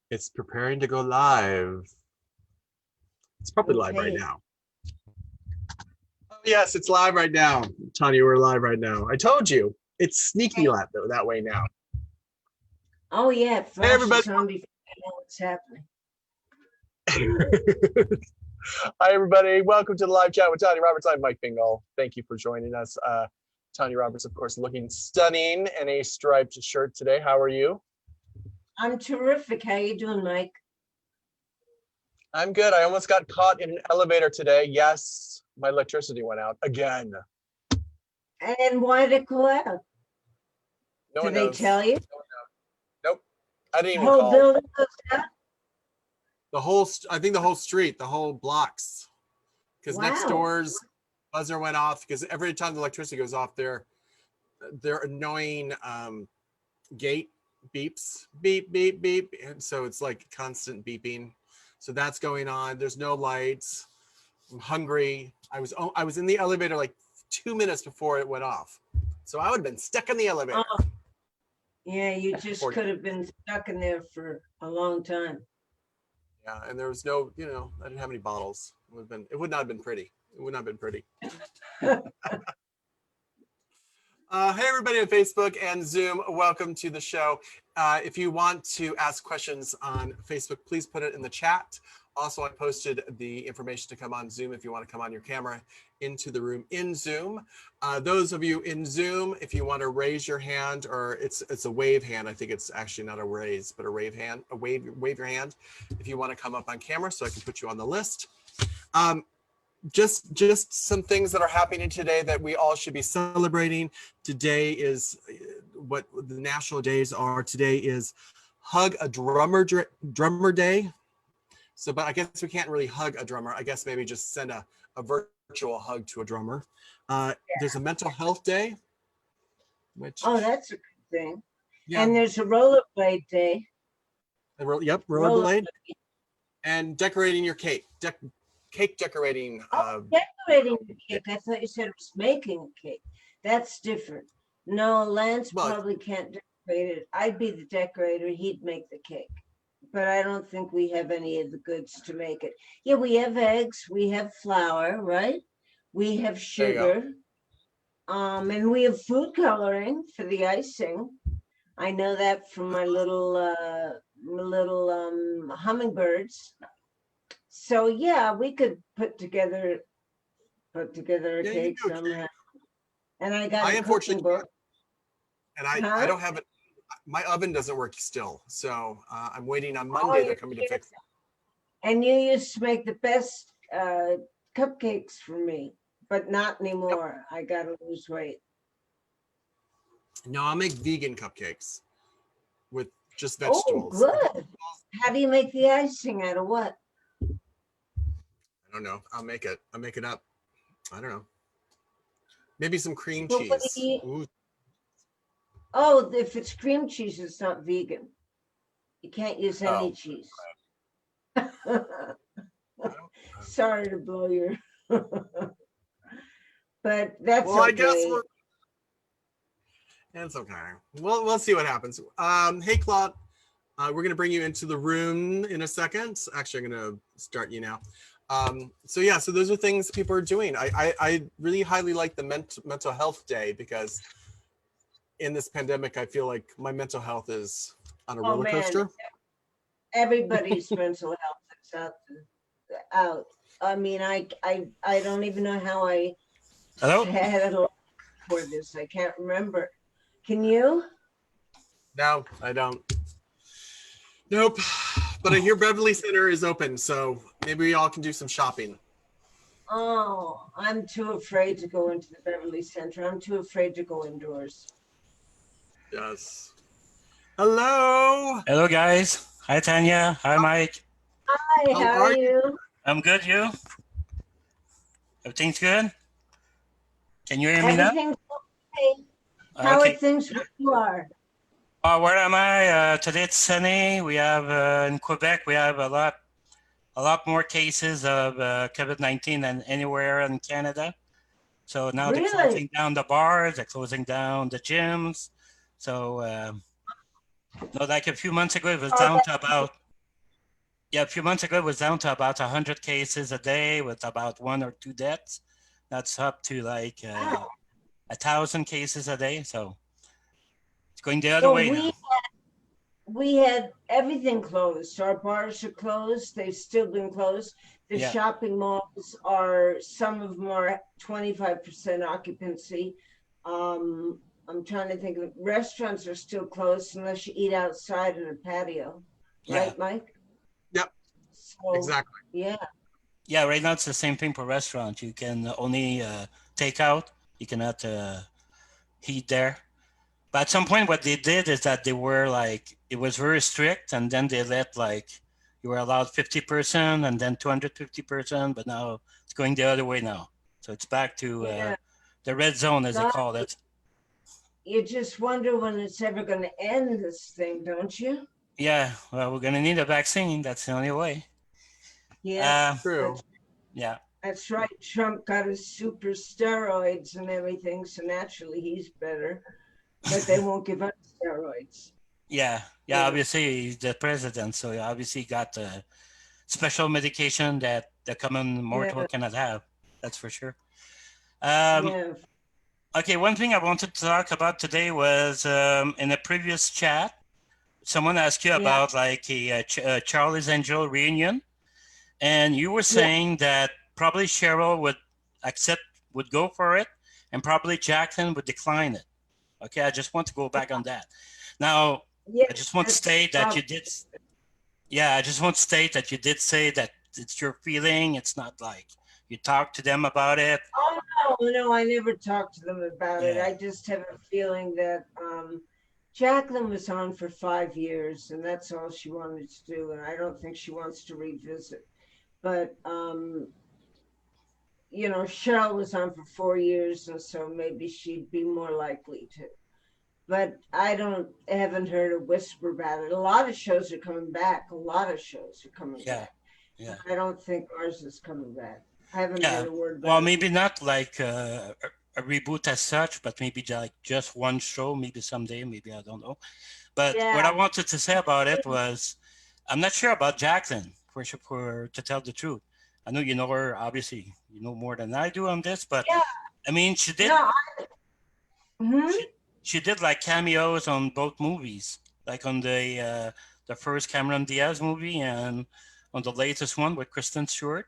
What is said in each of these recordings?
It's preparing to go live. It's probably live right Okay. now. Oh, yes, it's live right now. Tanya, we're live right now. I told you. It's sneaky Hey. that way now. Oh yeah, it Hey, everybody. flashes on before you know what's happening. Hi, everybody. Welcome to the live chat with Tanya Roberts. I'm Mike Pingel. Thank you for joining us. Tanya Roberts, of course, looking stunning in a striped shirt today. How are you? I'm terrific. How you doing, Mike? I'm good. I almost got caught in an elevator today. Yes, my electricity went out again. And why did it go out? No Did one they knows. tell you? Nope. I didn't The even whole call. building goes out? I think the whole street, the whole blocks. Because next Wow. door's buzzer went off because every time the electricity goes off, their annoying gate beeps, beep, beep, beep. And so it's like constant beeping. So that's going on. There's no lights. I'm hungry. I was in the elevator like 2 minutes before it went off. So I would have been stuck in the elevator. Oh, yeah, you just could have been stuck in there for a long time. Yeah, and there was no, I didn't have any bottles. It would not have been pretty. It would not have been pretty. Hey, everybody on Facebook and Zoom, welcome to the show. If you want to ask questions on Facebook, please put it in the chat. Also, I posted the information to come on Zoom if you want to come on your camera into the room in Zoom. Those of you in Zoom, if you want to raise your hand, or it's a wave hand. I think it's actually not a raise, but a wave hand. Wave your hand if you want to come up on camera, so I can put you on the list. Just some things that are happening today that we all should be celebrating. Today is what the national days are. Today is Hug a Drummer Day. So, but I guess we can't really hug a drummer. I guess maybe just send a virtual hug to a drummer. There's a Mental Health Day. Oh, that's a good thing. Yeah. And there's a rollerblade day. Yep, rollerblade. And decorating your cake. Cake decorating. Decorating the cake. I thought you said it was making a cake. That's different. No, Lance probably can't decorate it. I'd be the decorator. He'd make the cake. But I don't think we have any of the goods to make it. Yeah, we have eggs. We have flour, right? We have sugar. And we have food coloring for the icing. I know that from my little hummingbirds. So yeah, we could put together a cake somehow. And I got a cooking book. And I don't have it. My oven doesn't work still, so I'm waiting on Monday. They're coming to fix it. And you used to make the best cupcakes for me, but not anymore. Yep. I gotta lose weight. No, I'll make vegan cupcakes with just vegetables. Oh, good. How do you make the icing out of what? I don't know. I'll make it. I'll make it up. I don't know. Maybe some cream cheese. Oh, if it's cream cheese, it's not vegan. You can't use any cheese. Sorry to blow your... But that's okay. I guess it's okay. We'll see what happens. Hey, Claude. We're going to bring you into the room in a second. Actually, I'm going to start you now. So those are things people are doing. I really highly like the mental health day because in this pandemic, I feel like my mental health is on a roller coaster. Man. Everybody's mental health is out. I mean, I don't even know how I had it for this. I can't remember. Can you? No, I don't. Nope. But I hear Beverly Center is open, so maybe we all can do some shopping. Oh, I'm too afraid to go into the Beverly Center. I'm too afraid to go indoors. Yes. Hello. Hello, guys. Hi, Tanya. Hi, Mike. Hi, how are you? I'm good. You? Everything's good? Can you hear me now? Everything's okay. How are things where you are? Where am I? Today it's sunny. We have in Quebec, we have a lot more cases of COVID-19 than anywhere in Canada. So now they're closing down the bars, they're closing down the gyms. So like a few months ago, it was down to about Yeah, a few months ago, it was down to about 100 cases a day with about 1 or 2 deaths. That's up to like Wow. 1,000 cases a day. So it's going the other Well, way we now. we had everything closed. Our bars are closed. They've still been closed. The Yeah, shopping malls are, some of them are 25% occupancy. Um, I'm trying to think of, restaurants are still closed unless you eat outside in a patio, yeah, right, Mike? Yep, So, exactly. yeah, yeah. Right now, it's the same thing for restaurants. You can only take out. You cannot heat there. But at some point, what they did is that they were like, it was very strict, and then they let like you were allowed 50% and then 250%. But now it's going the other way now. So it's back to yeah. the red zone, as they God, call it. you just wonder when it's ever going to end, this thing, don't you? Yeah, well, we're gonna need a vaccine. That's the only way. Yeah, Uh, True. that's yeah, that's right. Trump got his super steroids and everything, so naturally he's better. But they won't give up steroids. yeah, yeah. Yeah, Obviously, he's the president, so he obviously got the special medication that the common mortal yeah, cannot have. That's for sure. Um, yeah, okay, one thing I wanted to talk about today was in a previous chat, someone asked you yeah, about like a Charlie's Angel reunion, and you were yeah, saying that probably Cheryl would accept, would go for it, and probably Jacqueline would decline it. Okay, I just want to go back on that. Now, yeah. I just want to That's state that probably. you did, yeah, I just want to state that you did say that it's your feeling. It's not like you talked to them about it. Oh no, no, I never talked to them about it. Yeah, I just have a feeling that Jacqueline was on for 5 years, and that's all she wanted to do. And I don't think she wants to revisit. But Cheryl was on for 4 years, and so maybe she'd be more likely to. But haven't heard a whisper about it. A lot of shows are coming back. A lot of shows are coming yeah, back. yeah, I don't think ours is coming back. I haven't yeah. heard a word Well, about it. maybe not like a reboot as such, but maybe like just one show, maybe someday, maybe I don't know. But what I Yeah, wanted to say about it was, I'm not sure about Jacqueline, for to tell the truth. I know you know her, obviously, you know more than I do on this, but yeah. I mean, she did, No, mhm. she, she did like cameos on both movies, like on the first Cameron Diaz movie and on the latest one with Kristen Stewart.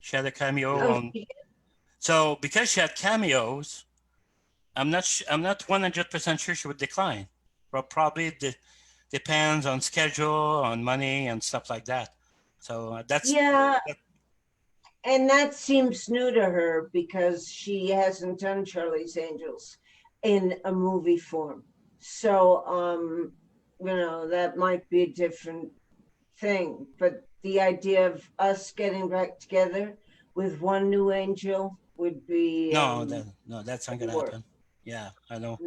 She had a cameo Oh, on. So because she had cameos, I'm not 100% sure she would decline. But probably depends on schedule, on money, and stuff like that. So yeah, that, and that seems new to her because she hasn't done Charlie's Angels in a movie form. So, that might be a different thing. But the idea of us getting back together with one new angel would be no, that's not would gonna work. happen. Yeah, I know.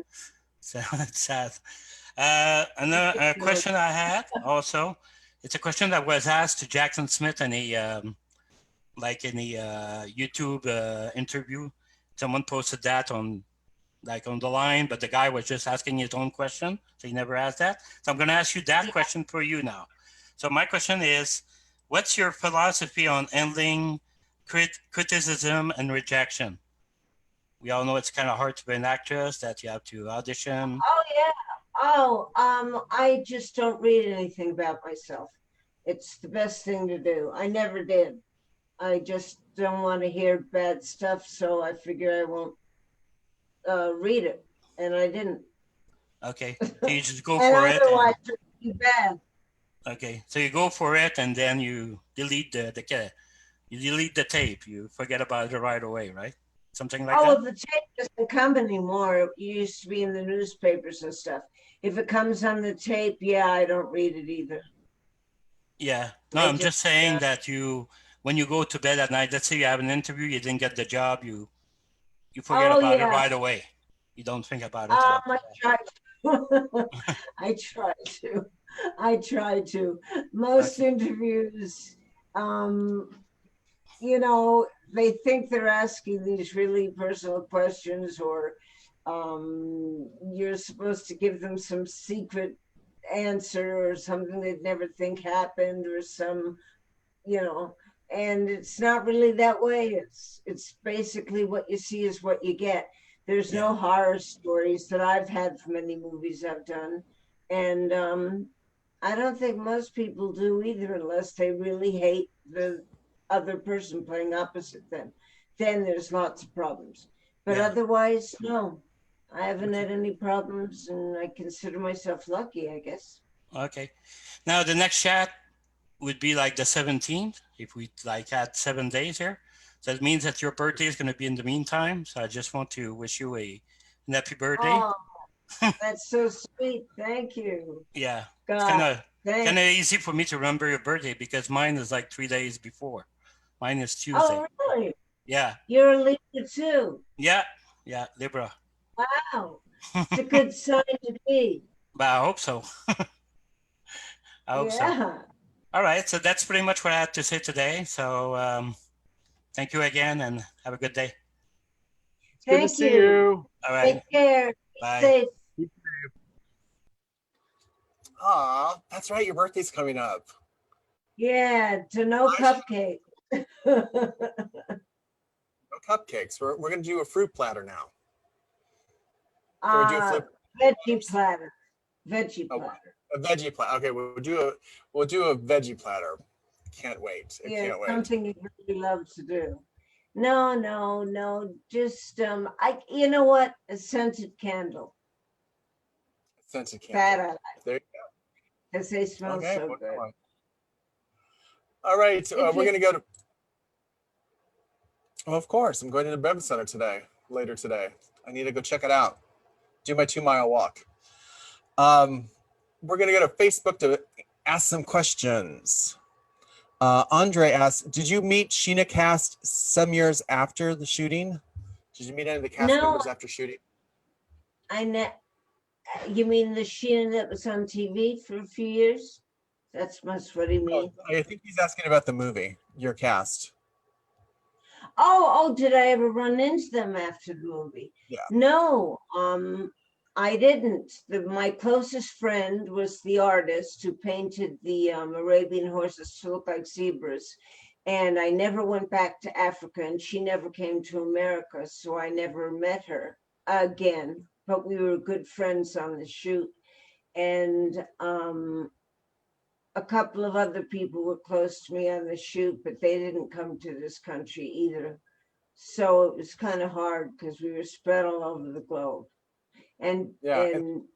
So it's sad. Another No, question I had also. It's a question that was asked to Jackson Smith in a like in the YouTube interview. Someone posted that on like on the line, but the guy was just asking his own question, so he never asked that. So I'm going to ask you that question for you now. So my question is, what's your philosophy on handling criticism and rejection? We all know it's kind of hard to be an actress, that you have to audition. oh yeah. Oh, I just don't read anything about myself. It's the best thing to do. I never did. I just don't want to hear bad stuff, so I figure I won't read it, and I didn't. Okay, so you just go And for it, and otherwise, it would be bad. okay, so you go for it, and then you delete you delete the tape. You forget about it right away, right? Something like Oh, that. well, the tape doesn't come anymore. It used to be in the newspapers and stuff. If it comes on the tape, yeah, I don't read it either. Yeah. No, I I'm just, just saying that when you go to bed at night, let's say you have an interview, you didn't get the job, you forget oh about it yeah, right away. You don't think about it after I try to. I try to. I try to. that. Most Okay. interviews, um, they think they're asking these really personal questions, or you're supposed to give them some secret answer or something they'd never think happened or some, and it's not really that way. It's basically what you see is what you get. There's no horror stories that I've had from any movies I've done. And I don't think most people do either, unless they really hate the other person playing opposite them. Then there's lots of problems. But otherwise, no, I haven't had any problems, and I consider myself lucky, I guess. Okay. Now the next chat would be like the 17th, if we like had 7 days here. So that means that your birthday is going to be in the meantime. So I just want to wish you an happy birthday. Oh, that's so sweet. Thank you. Yeah. It's God, kind of thanks. easy for me to remember your birthday because mine is like 3 days before. Mine is Tuesday. Oh, really? Yeah. You're a Libra too. Yeah. Yeah. Libra. Wow. It's a good sign to be. But I hope so. I hope so. Yeah. All right. So that's pretty much what I had to say today. So thank you again and have a good day. Good to Thank see you. you. All right. Take care. Bye. Safe. Aw, that's right. Your birthday's coming up. Yeah, to no cupcake. No cupcakes. We're going to do a fruit platter now. Can we do a flip? Veggie platter. Veggie Oh, platter. a veggie platter. Okay, we'll do a veggie platter. Can't wait. I Yeah, can't wait. something you really love to do. No. Just you know what? A scented candle. Scented That candle. I like. There you Because they smell Okay, so what's good. on? All right, we're going to go to. Well, of course, I'm going to the Bev Center later today. I need to go check it out. Do my 2-mile walk. We're going to go to Facebook to ask some questions. Andre asks, did you meet Sheena Cast some years after the shooting? Did you meet any of the cast No. members after shooting? You mean the Sheena that was on TV for a few years? That's much what he means. I think he's asking about the movie, your cast. Oh, did I ever run into them after the movie? Yeah. No, I didn't. My closest friend was the artist who painted the Arabian horses to look like zebras. And I never went back to Africa, and she never came to America, so I never met her again. But we were good friends on the shoot. And a couple of other people were close to me on the shoot, but they didn't come to this country either. So it was kind of hard because we were spread all over the globe. And you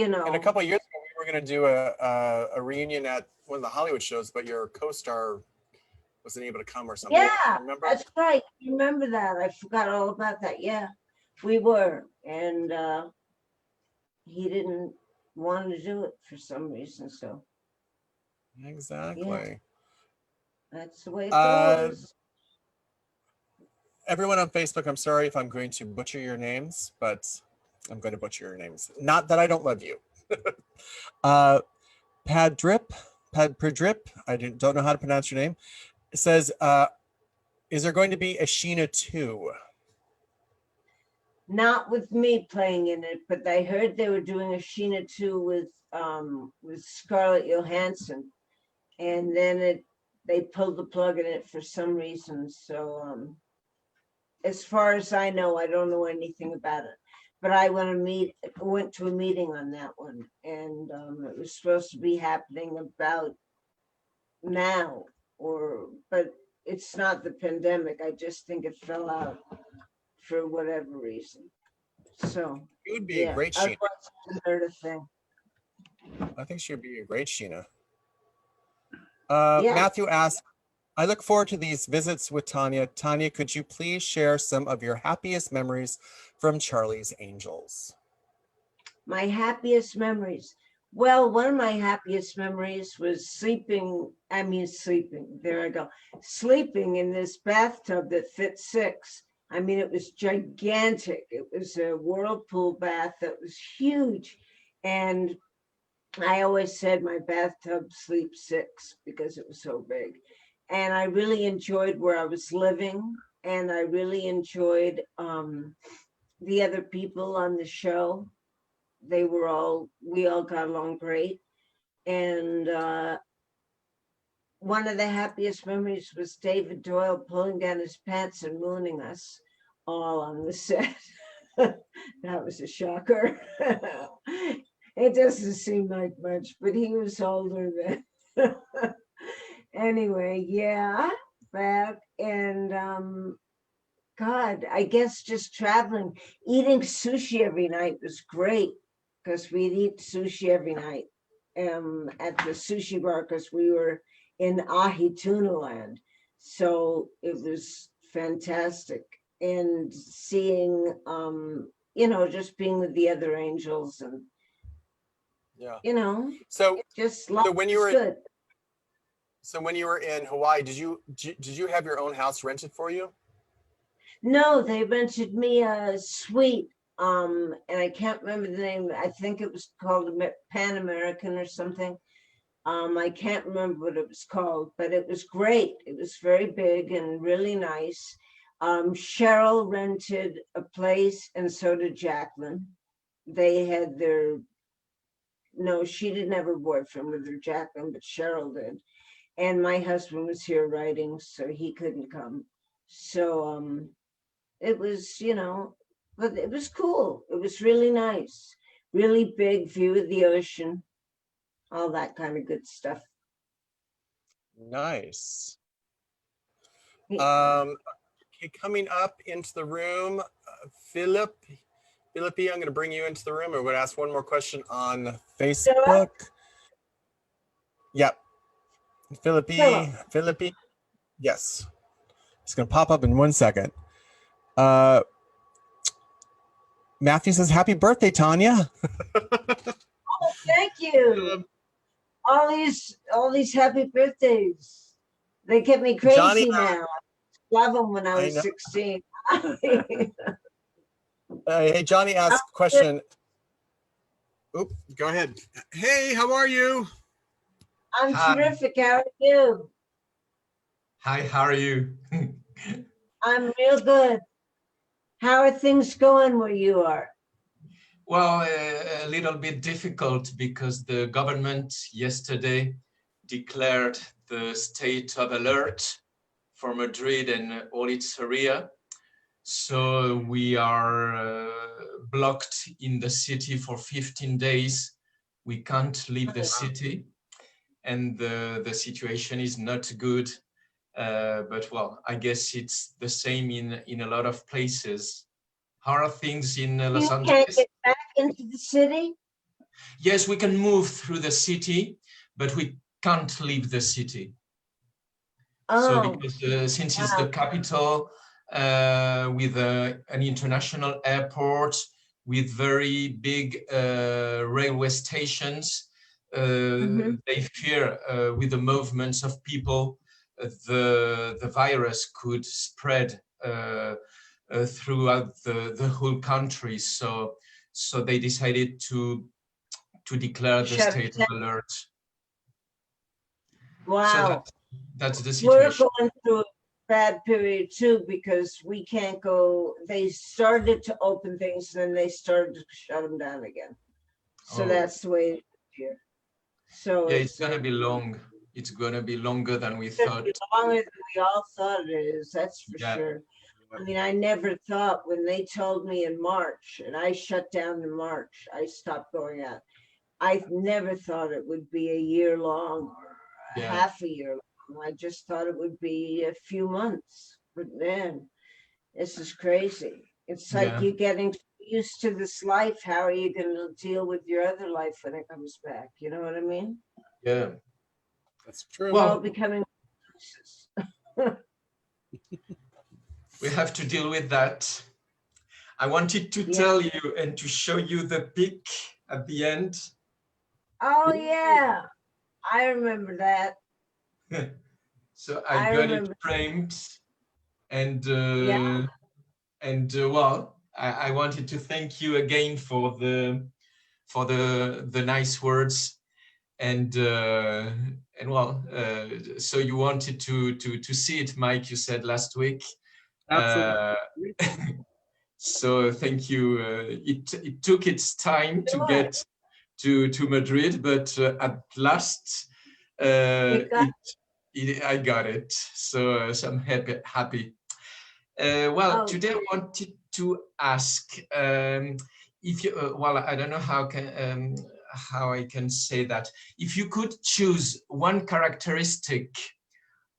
know, and a couple of years ago, we were going to do a reunion at one of the Hollywood shows, but your co-star wasn't able to come or something. Yeah, remember? that's right. Remember that? I forgot all about that. Yeah, we were, and he didn't want to do it for some reason. So Exactly. that's the way it goes. Everyone on Facebook, I'm sorry if I'm going to butcher your names, but I'm going to butcher your names. Not that I don't love you. Padrip, I don't know how to pronounce your name. It says, is there going to be a Sheena 2? Not with me playing in it, but I heard they were doing a Sheena 2 with Scarlett Johansson, and then they pulled the plug in it for some reason. So as far as I know, I don't know anything about it. But I went to a meeting on that one, and it was supposed to be happening about now, but it's not the pandemic. I just think it fell out for whatever reason. So It would be a great Sheena. Heard a thing. I think she would be a great Sheena. Yeah. Matthew asks, I look forward to these visits with Tanya. Tanya, could you please share some of your happiest memories from Charlie's Angels? My happiest memories. Well, one of my happiest memories was sleeping in this bathtub that fit 6. I mean, it was gigantic. It was a whirlpool bath that was huge. And I always said my bathtub sleeps 6 because it was so big. And I really enjoyed where I was living. And I really enjoyed the other people on the show. we all got along great. And one of the happiest memories was David Doyle pulling down his pants and mooning us all on the set. That was a shocker. It doesn't seem like much, but he was older then. Anyway, yeah, back and God, I guess just traveling, eating sushi every night was great because we'd eat sushi every night at the sushi bar because we were in Ahi Tuna Land. So it was fantastic. And seeing, just being with the other angels and, So just life when you was were good. so when you were in Hawaii, did you have your own house rented for you? No, they rented me a suite, and I can't remember the name. I think it was called Pan American or something. I can't remember what it was called, but it was great. It was very big and really nice. Cheryl rented a place, and so did Jacqueline. They had no, she didn't have her boyfriend with her, Jacqueline, but Cheryl did. And my husband was here writing, so he couldn't come. So, it was, but it was cool. It was really nice, really big view of the ocean, all that kind of good stuff. Nice. Yeah. Okay, coming up into the room, Philippi, I'm going to bring you into the room. I'm going to ask one more question on Facebook. Yep. Philippi. Yes. It's going to pop up in 1 second. Matthew says, happy birthday, Tanya. Oh, thank you. All these happy birthdays. They get me crazy Johnny, now. Love them when I was 16. Hey, Johnny asked a question. Oop, go ahead. Hey, how are you? I'm terrific. How are you? Hi, how are you? I'm real good. How are things going where you are? Well, a little bit difficult because the government yesterday declared the state of alert for Madrid and all its area. So we are blocked in the city for 15 days. We can't leave the city, and the situation is not good. But well, I guess it's the same in a lot of places. How are things in Los Angeles? You can't get back into the city? Yes, we can move through the city, but we can't leave the city. So because since it's the capital, with an international airport, with very big railway stations, they fear with the movements of people, the virus could spread throughout the whole country. So they decided to declare the state of alert. Wow. So that's the situation. We're going through a bad period too, because we can't go. They started to open things, and then they started to shut them down again. So that's the way it is here. So yeah, it's gonna be long. It's gonna be longer than we thought. Longer than we all thought it is. That's for sure. I mean, I never thought when they told me in March, and I shut down in March, I stopped going out. I never thought it would be a year long or half a year long. I just thought it would be a few months. But man, this is crazy. It's like you're getting used to this life. How are you going to deal with your other life when it comes back? You know what I mean? Yeah, that's true. We're all becoming we have to deal with that. I wanted to tell you and to show you the pic at the end. Oh yeah, I remember that. So I got it framed, and well, I wanted to thank you again for the nice words, and well, so you wanted to see it, Mike. You said last week. Absolutely. So thank you. It took its time to get to Madrid, but at last I got it. So I'm happy. Well, today I wanted to ask if you. Well, I don't know how I can say that. If you could choose one characteristic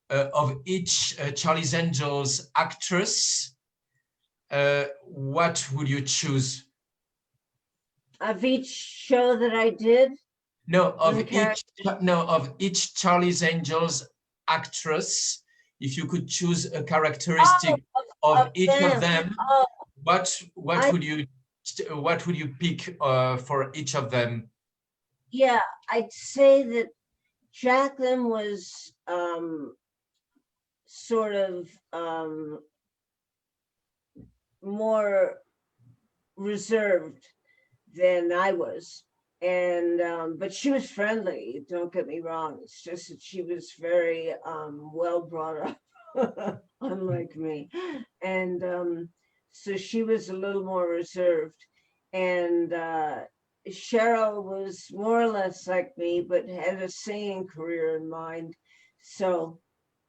of each Charlie's Angels actress, what would you choose? Of each show that I did? No, of each Charlie's Angels actress. If you could choose a characteristic of each of them, what would you pick for each of them? Yeah, I'd say that Jacqueline was sort of more reserved than I was, and but she was friendly, don't get me wrong. It's just that she was very well brought up, unlike me, and so she was a little more reserved, and Cheryl was more or less like me, but had a singing career in mind, so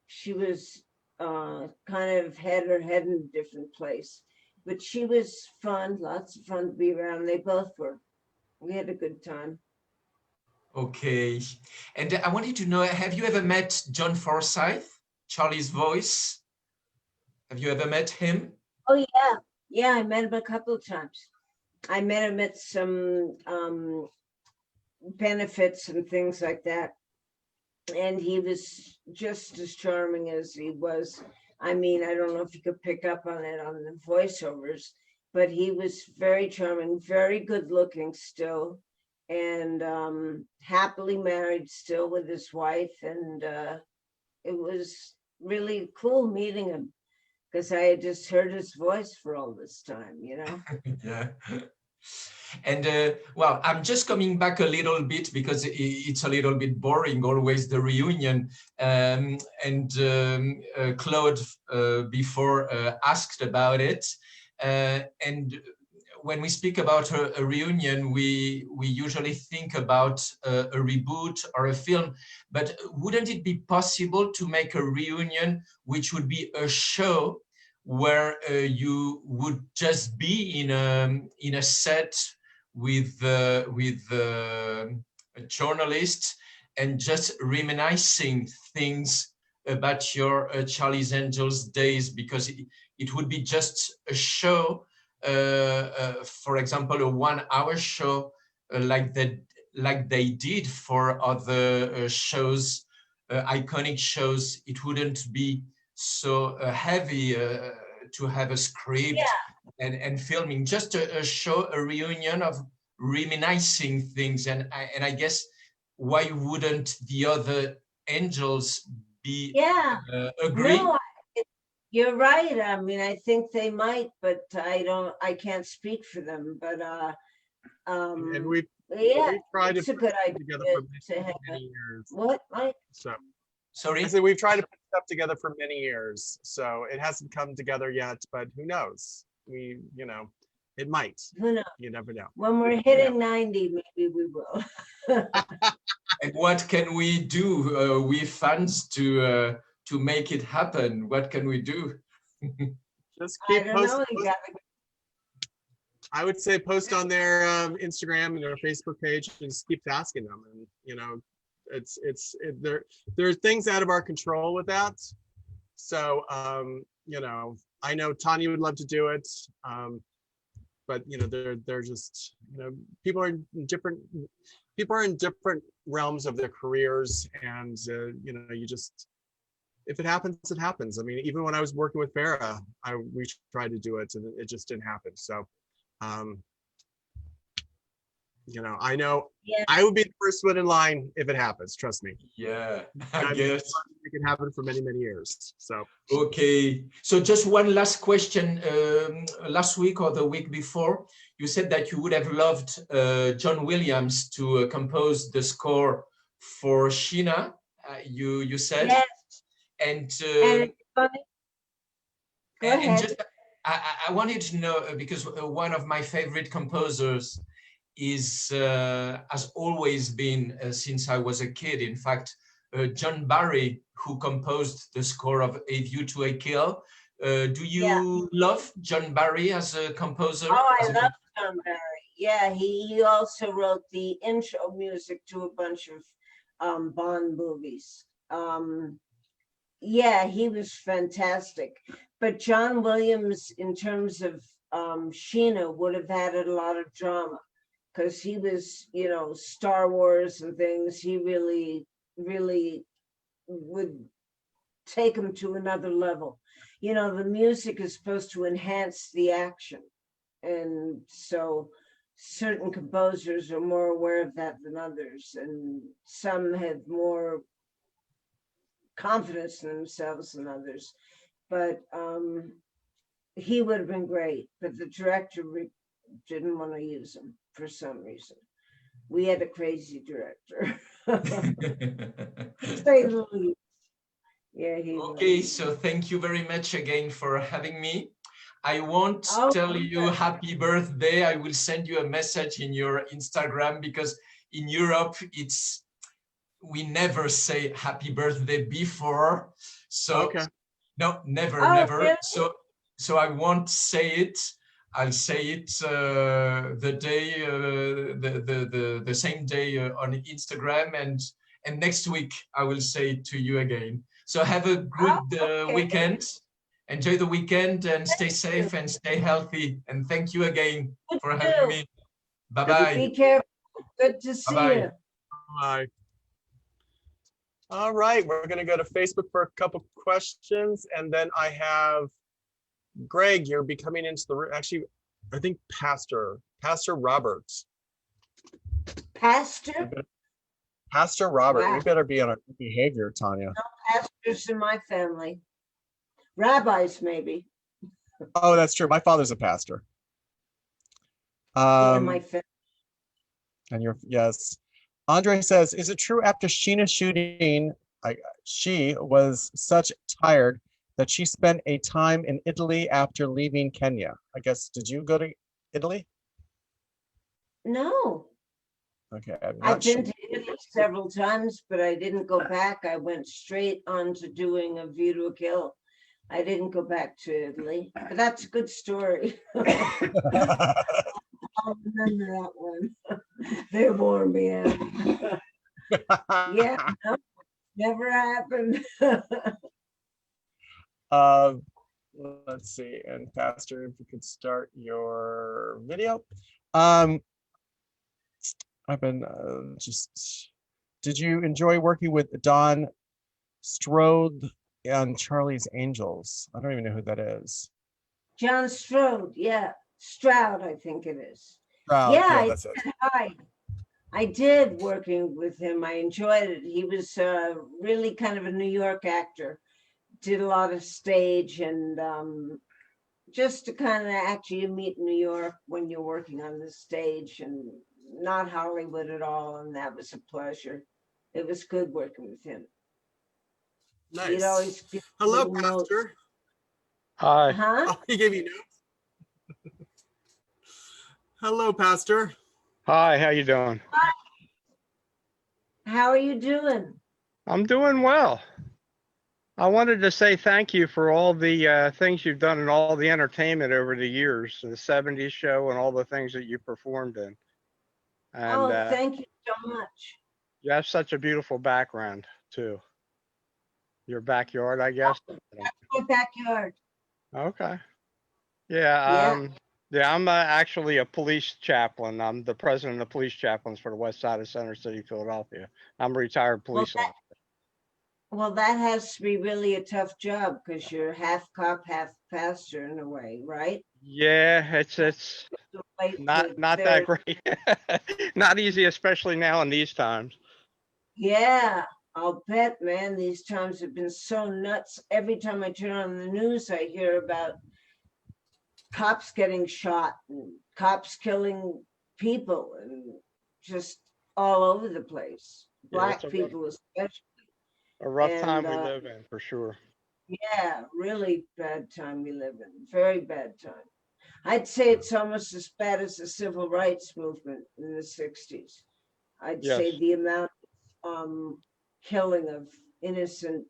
she was kind of had her head in a different place. But she was fun, lots of fun to be around. They both were. We had a good time. Okay. And I wanted to know, have you ever met John Forsythe, Charlie's voice? Have you ever met him? Oh, yeah. Yeah, I met him a couple of times. I met him at some benefits and things like that. And he was just as charming as he was. I mean, I don't know if you could pick up on it on the voiceovers, but he was very charming, very good looking still, and happily married still with his wife. And it was really cool meeting him, because I had just heard his voice for all this time, you know? Yeah. And well, I'm just coming back a little bit because it's a little bit boring, always the reunion. Claude before asked about it. And when we speak about a reunion, we usually think about a reboot or a film, but wouldn't it be possible to make a reunion which would be a show where you would just be in a set with a journalist and just reminiscing things about your Charlie's Angels days, because it would be just a show, for example, a 1 hour show like they did for other shows, iconic shows. It wouldn't be so heavy to have a script. Yeah. and filming, just a show, a reunion of reminiscing things. And I guess, why wouldn't the other angels be agree? No, you're right. I mean, I think they might, but I can't speak for them. But and we've tried to put it together for many years. What, Mike? So sorry, I said we've tried to put stuff together for many years, so it hasn't come together yet, but who knows? It might. Who knows? You never know. When we're hitting 90, maybe we will. And what can we do, we fans, to make it happen? What can we do? Just keep posting. I would say post on their Instagram and their Facebook page, and just keep asking them. And there are things out of our control with that. So I know Tanya would love to do it, but they're just people are in different realms of their careers, and you just, if it happens, it happens. I mean, even when I was working with Farah, we tried to do it and it just didn't happen. So I know I would be the first one in line if it happens. Trust me. Yeah, I guess it can happen for many, many years. So okay. So just one last question. Last week or the week before, you said that you would have loved John Williams to compose the score for Sheena. You said. Yes. And it's funny. Go ahead. I wanted to know because one of my favorite composers is has always been since I was a kid. In fact, John Barry, who composed the score of A View to a Kill. Do you love John Barry as a composer? Oh, I love John Barry. Yeah, he also wrote the intro music to a bunch of Bond movies. Yeah, he was fantastic. But John Williams, in terms of Sheena, would have added a lot of drama because he was, you know, Star Wars and things. He really, really would take him to another level. You know, the music is supposed to enhance the action. And so certain composers are more aware of that than others. And some have more confidence in themselves than others. But he would have been great, but the director didn't want to use him for some reason. We had a crazy director. Say the least. Yeah, he Okay, was. so thank you very much again for having me. I won't Oh, tell you okay. happy birthday. I will send you a message in your Instagram because in Europe we never say happy birthday before. So Okay. no, never, Oh, never. really? So I won't say it. I'll say it the day, the same day on Instagram, and next week I will say it to you again. So have a good okay. weekend. Enjoy the weekend and stay Thank safe you. and stay healthy. And thank you again Good for to having do. me. Bye-bye. Be careful. Good to see Bye-bye. you. Bye. All right, we're going to go to Facebook for a couple questions, and then I have Greg. You're be coming into the room. Actually, I think Pastor Roberts. Pastor? Pastor Robert. Wow. We better be on our behavior, Tanya. No pastors in my family. Rabbis, maybe. Oh, that's true. My father's a pastor. In my family. And yes. Andre says, is it true after Sheena's shooting, she was such tired that she spent a time in Italy after leaving Kenya? I guess, did you go to Italy? No. Okay, I'm I've not sure. been to Italy several times, but I didn't go back. I went straight on to doing A View to a Kill. I didn't go back to Italy, but that's a good story. I'll remember that one. They wore me out. Yeah, no, never happened. Let's see, and Pastor, if you could start your video. I've been did you enjoy working with Don Strode on Charlie's Angels? I don't even know who that is. John Strode, yeah. Stroud, I think it is. Stroud, Yeah, that's it. hi. I did working with him. I enjoyed it. He was really kind of a New York actor. Did a lot of stage and just to kind of actually meet New York when you're working on the stage and not Hollywood at all. And that was a pleasure. It was good working with him. Nice. He'd always give Hello, little notes. Pastor. Hi. Huh? Oh, he gave you notes. Hello, Pastor. Hi, how you doing? How are you doing? I'm doing well. I wanted to say thank you for all the things you've done and all the entertainment over the years, the 70s show and all the things that you performed in. And Thank you so much. you have such a beautiful background too. Your backyard, I guess. That's my backyard. Okay. Yeah. I'm actually a police chaplain. I'm the president of police chaplains for the West Side of Center City, Philadelphia. I'm a retired police officer. Well, that has to be really a tough job because you're half cop, half pastor in a way, right? Yeah, it's not that great. Not easy, especially now in these times. Yeah, I'll bet, man. These times have been so nuts. Every time I turn on the news, I hear about cops getting shot and cops killing people and just all over the place. Black people especially. A rough time we live in, for sure. Yeah, really bad time we live in. Very bad time. I'd say it's almost as bad as the civil rights movement in the 60s. I'd Yes. say the amount of killing of innocent,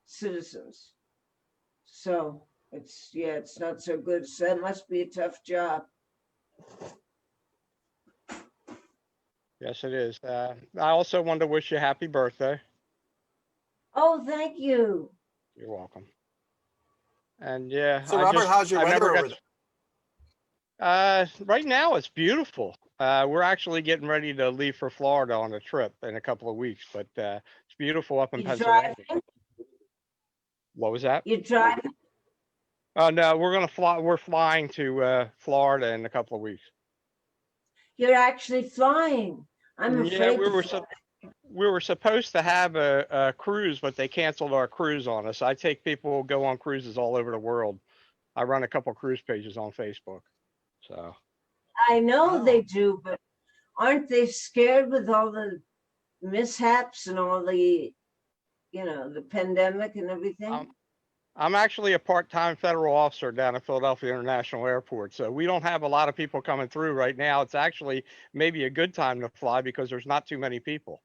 citizens. So it's not so good. So that must be a tough job. Yes, it is. I also wanted to wish you a happy birthday. Oh, thank you. You're welcome. And yeah, So Robert, how's your weather over there? Right now it's beautiful. We're actually getting ready to leave for Florida on a trip in a couple of weeks, but it's beautiful up in You Pennsylvania. driving? What was that? You driving? Oh no, we're gonna fly. We're flying to Florida in a couple of weeks. You're actually flying. I'm Yeah, afraid to fly. we were supposed to have a cruise, but they canceled our cruise on us. I take people who go on cruises all over the world. I run a couple cruise pages on Facebook. So I know Oh. they do, but aren't they scared with all the mishaps and all the, the pandemic and everything? I'm actually a part-time federal officer down at Philadelphia International Airport. So we don't have a lot of people coming through right now. It's actually maybe a good time to fly because there's not too many people.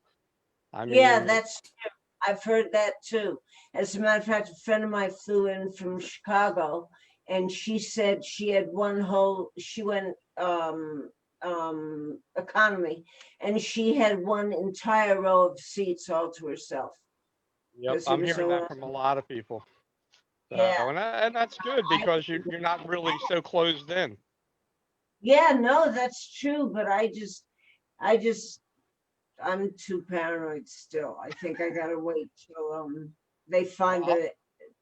I mean, Yeah, that's true. I've heard that too. As a matter of fact, a friend of mine flew in from Chicago, and she said she had she went economy, and she had one entire row of seats all to herself. yep, 'Cause there I'm was hearing no that one- from a lot of people. So, Yeah. and that's good because you're not really so closed in. Yeah, no, that's true, but I'm too paranoid still. I think I gotta wait till they find Well, it,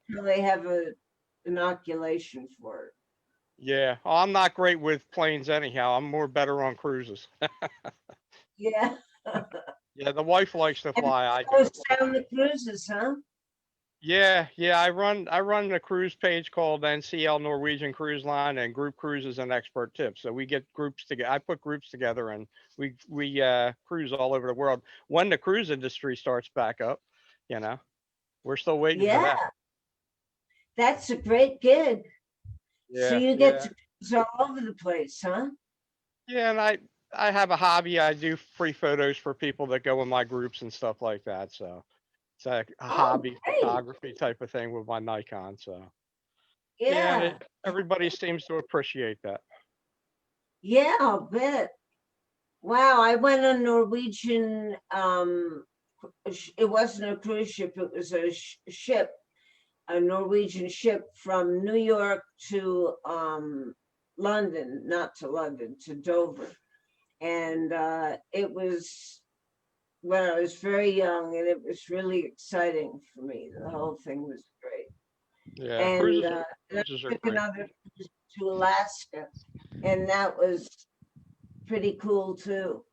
till they have a inoculation for it. Yeah, I'm not great with planes anyhow. I'm more better on cruises. Yeah. Yeah, the wife likes to fly. I Goes do. down the cruises, huh? Yeah, I run a cruise page called NCL Norwegian Cruise Line and Group Cruises and Expert Tips. So we get groups together. I put groups together and we cruise all over the world. When the cruise industry starts back up, we're still waiting for Yeah, that. that's a great gig. So Yeah, you get to cruise all over the place, huh? yeah, and I have a hobby. I do free photos for people that go in my groups and stuff like that. So it's a Oh, hobby great. photography type of thing with my Nikon. So Yeah. everybody seems to appreciate that. Yeah, I'll bet. Wow, I went on Norwegian, it wasn't a cruise ship, it was a ship, a Norwegian ship from New York to London, not to London, to Dover. And it was when I was very young, and it was really exciting for me. The whole thing was great. Yeah, And cruises then I are took great. another cruise to Alaska, and that was pretty cool too.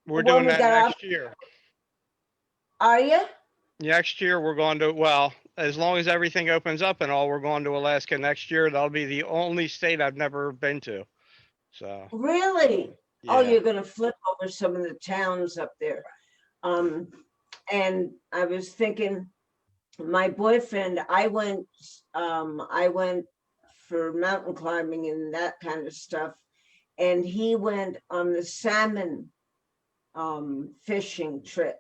We're When doing we that got off, next year. are you? Next year we're going to, well, as long as everything opens up and all, we're going to Alaska next year. That'll be the only state I've never been to. So Really? Oh, yeah. you're gonna flip over some of the towns up there. And I was thinking, my boyfriend, I went for mountain climbing and that kind of stuff, and he went on the salmon fishing trip.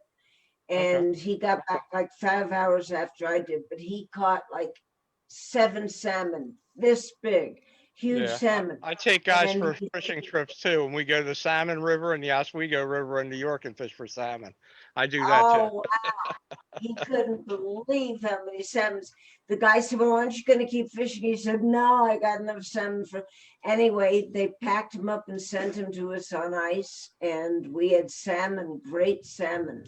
Okay. And he got back like 5 hours after I did, but he caught like 7 salmon this big, huge Yeah. salmon. I take guys And for fishing trips too. And we go to the Salmon River and the Oswego River in New York and fish for salmon. I do that too. Oh, wow. He couldn't believe how many salmons. The guy said, well, aren't you going to keep fishing? He said, no, I got enough salmon for. Anyway, they packed him up and sent him to us on ice. And we had salmon, great salmon.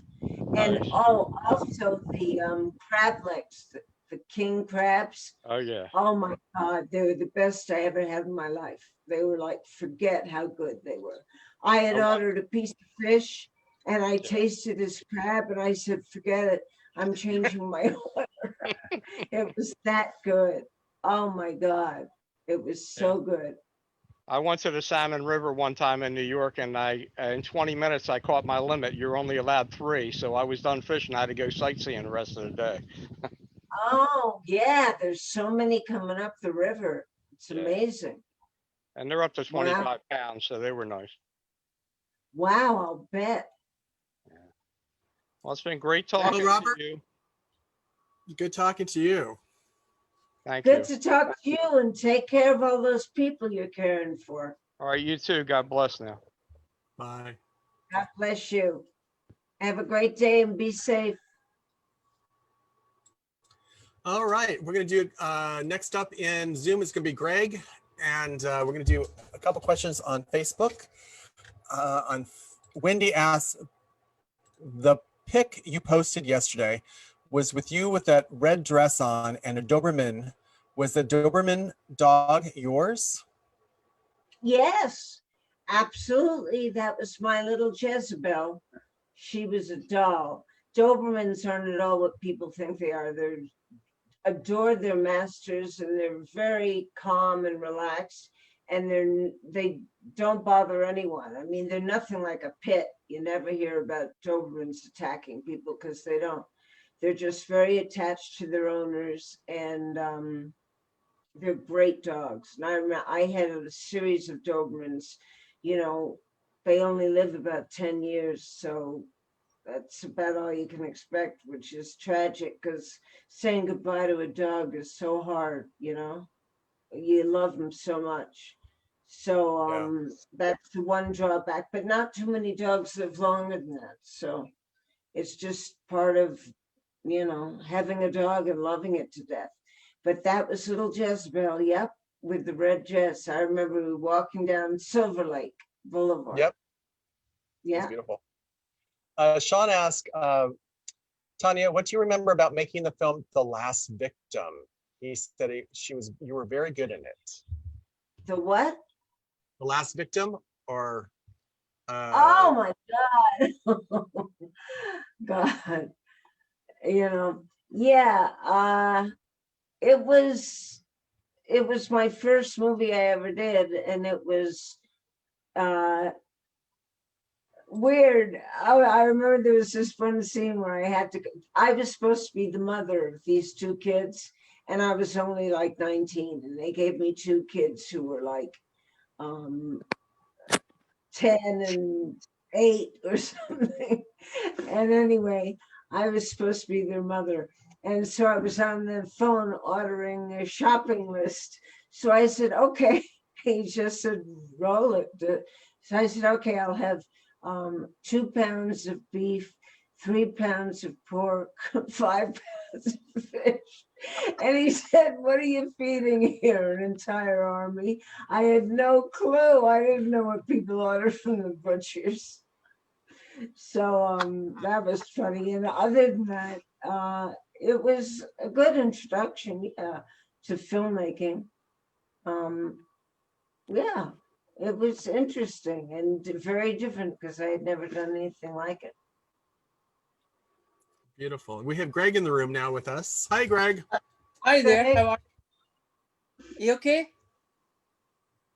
And Nice. also the crab legs, the king crabs. Oh yeah. Oh my God, they were the best I ever had in my life. They were like, forget how good they were. I had ordered a piece of fish and I tasted this crab and I said, forget it. I'm changing my order. It was that good. Oh my God. It was so good. I went to the Salmon River one time in New York and in 20 minutes, I caught my limit. You're only allowed 3. So I was done fishing. I had to go sightseeing the rest of the day. Oh, yeah, there's so many coming up the river. It's Yeah. amazing. And they're up to Wow. 25 pounds, so they were nice. Wow, I'll bet. Well, it's been great talking Robert. to you. Good talking to you. Thank Good you. to talk to you, and take care of all those people you're caring for. All right, you too. God bless now. Bye. God bless you. Have a great day and be safe. All right, we're going to do next up in Zoom is going to be Greg, and we're going to do a couple questions on Facebook. Wendy asks, the pic you posted yesterday was with you with that red dress on and a Doberman. Was the Doberman dog yours? Yes, absolutely. That was my little Jezebel. She was a doll. Dobermans aren't at all what people think they are. They're adore their masters, and they're very calm and relaxed, and they don't bother anyone. I mean, they're nothing like a pit. You never hear about Dobermans attacking people because they don't. They're just very attached to their owners, and they're great dogs. And I remember I had a series of Dobermans. You know, they only live about 10 years, so that's about all you can expect, which is tragic because saying goodbye to a dog is so hard, you know? You love them so much. So that's the one drawback, but not too many dogs live longer than that. So it's just part of, you know, having a dog and loving it to death. But that was little Jezebel, yep, with the red dress. I remember walking down Silver Lake Boulevard. Yep. Yeah. It's beautiful. Sean asked, Tanya, what do you remember about making the film The Last Victim? He said you were very good in it. The what? The Last Victim, or Oh my God. God. You know, yeah, it was my first movie I ever did, and it was weird. I remember there was this one scene where I was supposed to be the mother of these two kids, and I was only like 19, and they gave me two kids who were like 10 and 8 or something. And anyway, I was supposed to be their mother. And so I was on the phone ordering a shopping list. So I said, okay. He just said, roll it. So I said, okay, I'll have 2 pounds of beef, 3 pounds of pork, 5 pounds of fish. And he said, what are you feeding here? An entire army? I had no clue. I didn't know what people order from the butchers. So that was funny. And other than that, it was a good introduction to filmmaking. Yeah, it was interesting and very different because I had never done anything like it. beautiful. We have Greg in the room now with us. Hi, Greg. Hi there. Greg. How are you? You okay?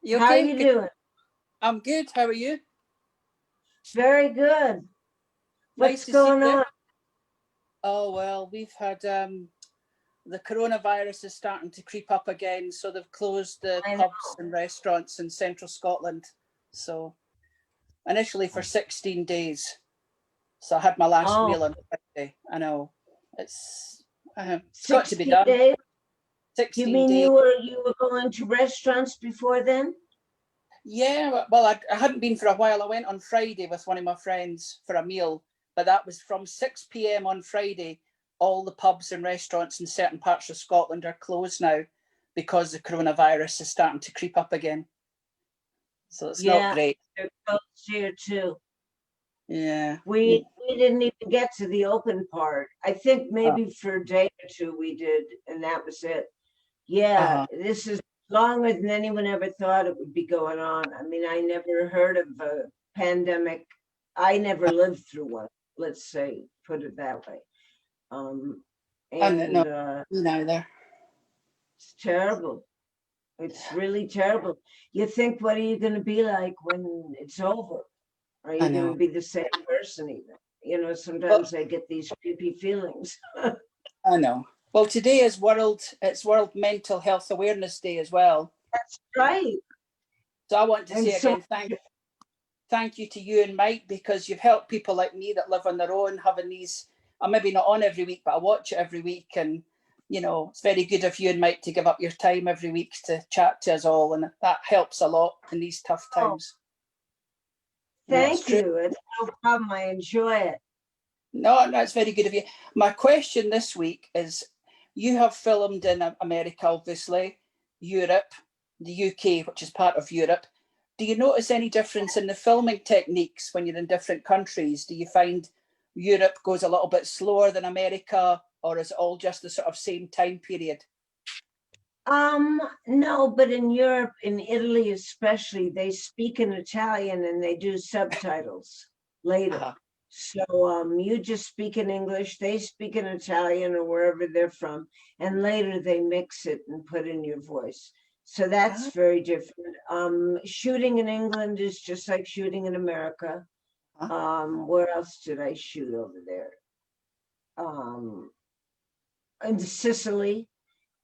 You okay? How are you doing? I'm good. How are you? Very good. Nice What's to see going you. on? Oh, well, we've had the coronavirus is starting to creep up again. So they've closed the I know. pubs and restaurants in central Scotland. So initially for 16 days. So I had my last meal on Friday. I know. It's got to be 60 done. days? 16 You mean days. you were going to restaurants before then? Yeah, well, I hadn't been for a while. I went on Friday with one of my friends for a meal, but that was from 6 p.m. on Friday. All the pubs and restaurants in certain parts of Scotland are closed now because the coronavirus is starting to creep up again. So it's not great. They're closed here too. Yeah. We didn't even get to the open part. I think maybe for a day or two we did, and that was it. Yeah, this is longer than anyone ever thought it would be going on. I mean, I never heard of a pandemic. I never lived through one, let's say, put it that way. Neither. It's terrible. It's really terrible. You think, what are you going to be like when it's over? Are you going to be the same person even? You know, sometimes I get these creepy feelings. I know. Well, today is it's World Mental Health Awareness Day as well. That's right. So I want to And say so- again, thank you to you and Mike, because you've helped people like me that live on their own, having these. I'm maybe not on every week, but I watch it every week, and you know, it's very good of you and Mike to give up your time every week to chat to us all, and that helps a lot in these tough times. Thank you. It's no problem. I enjoy it. No, it's very good of you. My question this week is, you have filmed in America, obviously, Europe, the UK, which is part of Europe. Do you notice any difference in the filming techniques when you're in different countries? Do you find Europe goes a little bit slower than America, or is it all just the sort of same time period? No, but in Europe, in Italy especially, they speak in Italian and they do subtitles later. Uh-huh. So you just speak in English, they speak in Italian or wherever they're from, and later they mix it and put in your voice. So that's very different. Shooting in England is just like shooting in America. Where else did I shoot over there? In Sicily,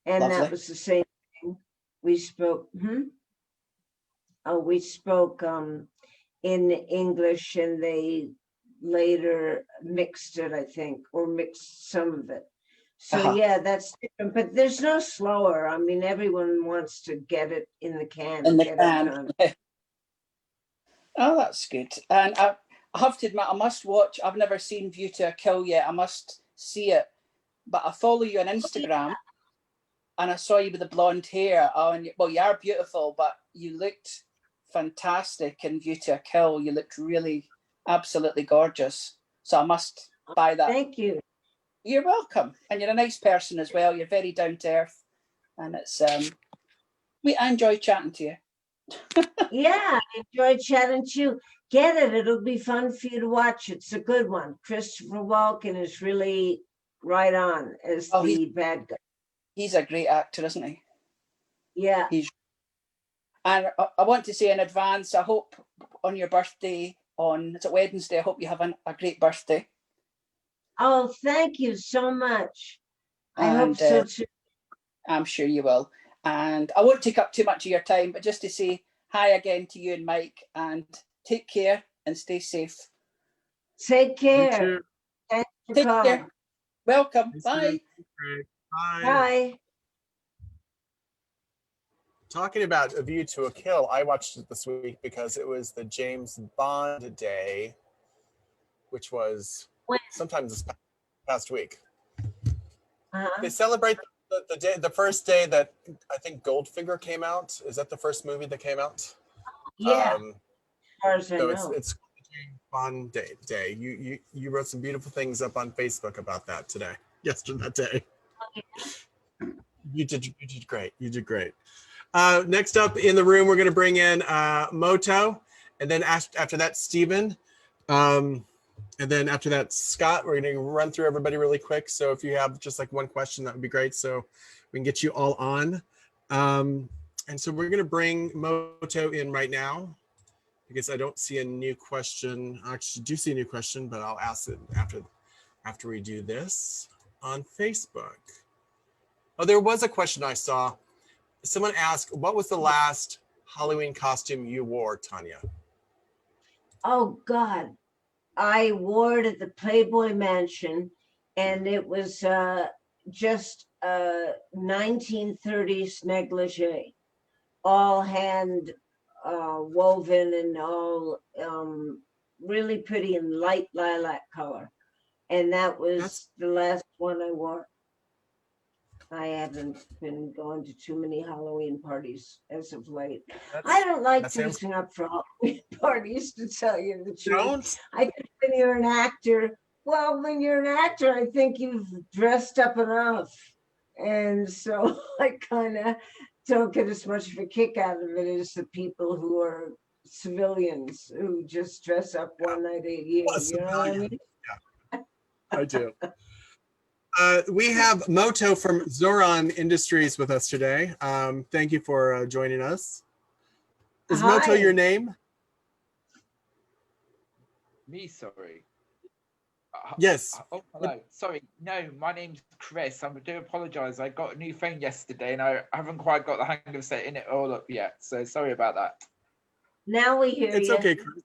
and Lovely. that was the same thing. We spoke. We spoke in English, and they later mixed it, I think, or mixed some of it. So yeah, that's different, but there's no slower. I mean, everyone wants to get it in the can. In the can. Oh, that's good. And I have to admit, I must watch. I've never seen View to a Kill yet. I must see it. But I follow you on Instagram, and I saw you with the blonde hair. Oh, and well, you are beautiful, but you looked fantastic in View to a Kill. You looked really, absolutely gorgeous. So I must buy that. Thank you. You're welcome, and you're a nice person as well. You're very down to earth, and it's I enjoy chatting to you. Yeah, I enjoyed chatting to you. Get it. It'll be fun for you to watch. It's a good one. Christopher Walken is really right on as the bad guy. He's a great actor, isn't he? Yeah. And I want to say in advance, I hope on your birthday, it's a Wednesday, I hope you have a great birthday. Oh, thank you so much. I hope so too. I'm sure you will. And I won't take up too much of your time, but just to say hi again to you and Mike, and take care and stay safe. Take care. Thanks for calling. Care. Welcome. Bye. Bye. Bye. Talking about A View to a Kill, I watched it this week because it was the James Bond Day, which was sometime this past week. They celebrate the day, the first day that I think Goldfinger came out. Is that the first movie that came out? Yeah. As far as I know. It's James Bond Day. You wrote some beautiful things up on Facebook about that yesterday that day. You did great. You did great. Next up in the room, we're going to bring in Moto, and then after that, Stephen, and then after that, Scott. We're going to run through everybody really quick. So if you have just like one question, that would be great. So we can get you all on. And so we're going to bring Moto in right now, because I don't see a new question. I actually do see a new question, but I'll ask it after we do this on Facebook. Oh, there was a question I saw. Someone asked, what was the last Halloween costume you wore, Tanya? Oh, God. I wore it at the Playboy Mansion, and it was just a 1930s negligee, all hand woven and all really pretty in light lilac color. And that was the last one I wore. I haven't been going to too many Halloween parties as of late. I don't like dressing up for Halloween parties, to tell you the truth. I think when you're an actor, I think you've dressed up enough. And so I kind of don't get as much of a kick out of it as the people who are civilians who just dress up one night a year. You know what I mean? Yeah, I do. We have Moto from Zoran Industries with us today. Thank you for joining us. Is Moto your name? Me, sorry. Yes. Oh, hello. Sorry. No, my name's Chris. I do apologise. I got a new phone yesterday and I haven't quite got the hang of setting it all up yet. So sorry about that. Now we hear It's you. okay, Chris.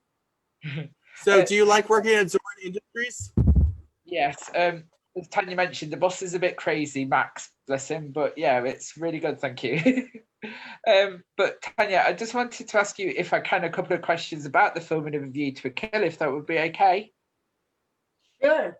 So do you like working at Zorn Industries? Yes. As Tanya mentioned, the boss is a bit crazy, Max, bless him. But yeah, it's really good. Thank you. But Tanya, I just wanted to ask you, if I can, a couple of questions about the filming of A View to a Kill, if that would be okay. Sure.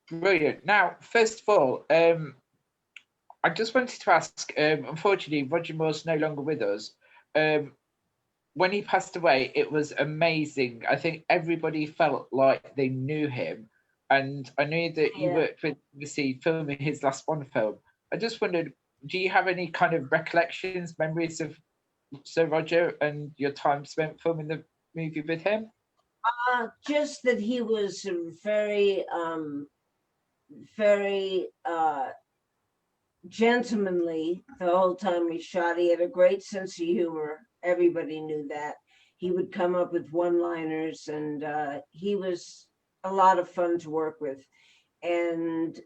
Brilliant. Now, first of all, I just wanted to ask, unfortunately, Roger Moore's no longer with us. When he passed away, it was amazing. I think everybody felt like they knew him. And I knew that you worked with BBC filming his last Bond film. I just wondered, do you have any kind of recollections, memories of Sir Roger and your time spent filming the movie with him? Just that he was very, very gentlemanly the whole time we shot. He had a great sense of humor. Everybody knew that. He would come up with one-liners, and he was a lot of fun to work with. And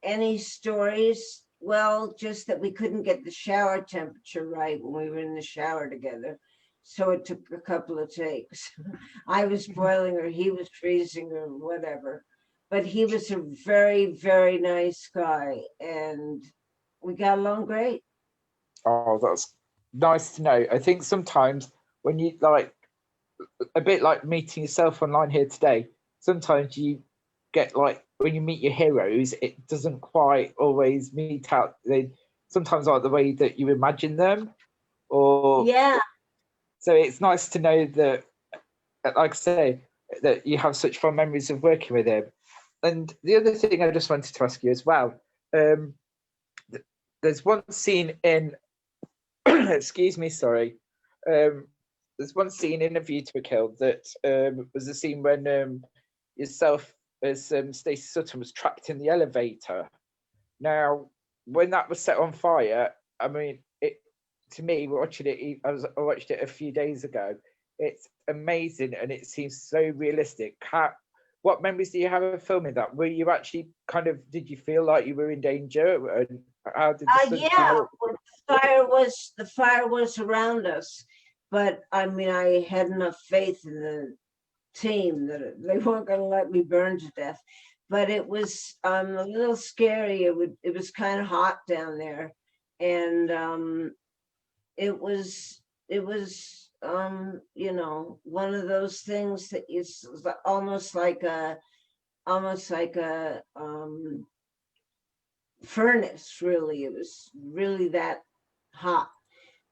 any stories? Well, just that we couldn't get the shower temperature right when we were in the shower together. So it took a couple of takes. I was boiling or he was freezing or whatever. But he was a very, very nice guy, and we got along great. Oh, that's nice to know. I think sometimes when you like, a bit like meeting yourself online here today, sometimes you get like, when you meet your heroes, it doesn't quite always meet out. They sometimes aren't the way that you imagine them. Or yeah. So it's nice to know that, like I say, that you have such fond memories of working with him. And the other thing I just wanted to ask you as well, there's one scene in, excuse me, sorry. There's one scene in A View to a Kill that was the scene when yourself as Stacey Sutton was trapped in the elevator. Now, when that was set on fire, I mean, to me, watching it, I watched it a few days ago. It's amazing, and it seems so realistic. What memories do you have of filming that? Were you actually did you feel like you were in danger? And how did the fire was around us, but I mean, I had enough faith in the team that they weren't going to let me burn to death. But it was a little scary. It was kind of hot down there, and it was one of those things that is almost like a furnace. Really, it was really that hot.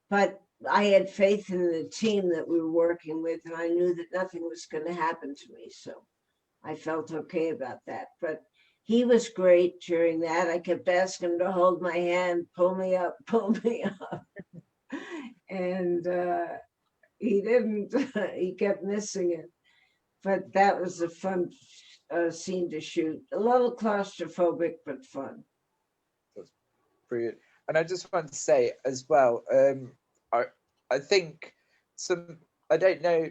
But I had faith in the team that we were working with, and I knew that nothing was going to happen to me, so I felt okay about that. But he was great during that. I kept asking him to hold my hand, pull me up, and he didn't. He kept missing it. But that was a fun scene to shoot. A little claustrophobic, but fun. That's brilliant. And I just want to say as well, I think I don't know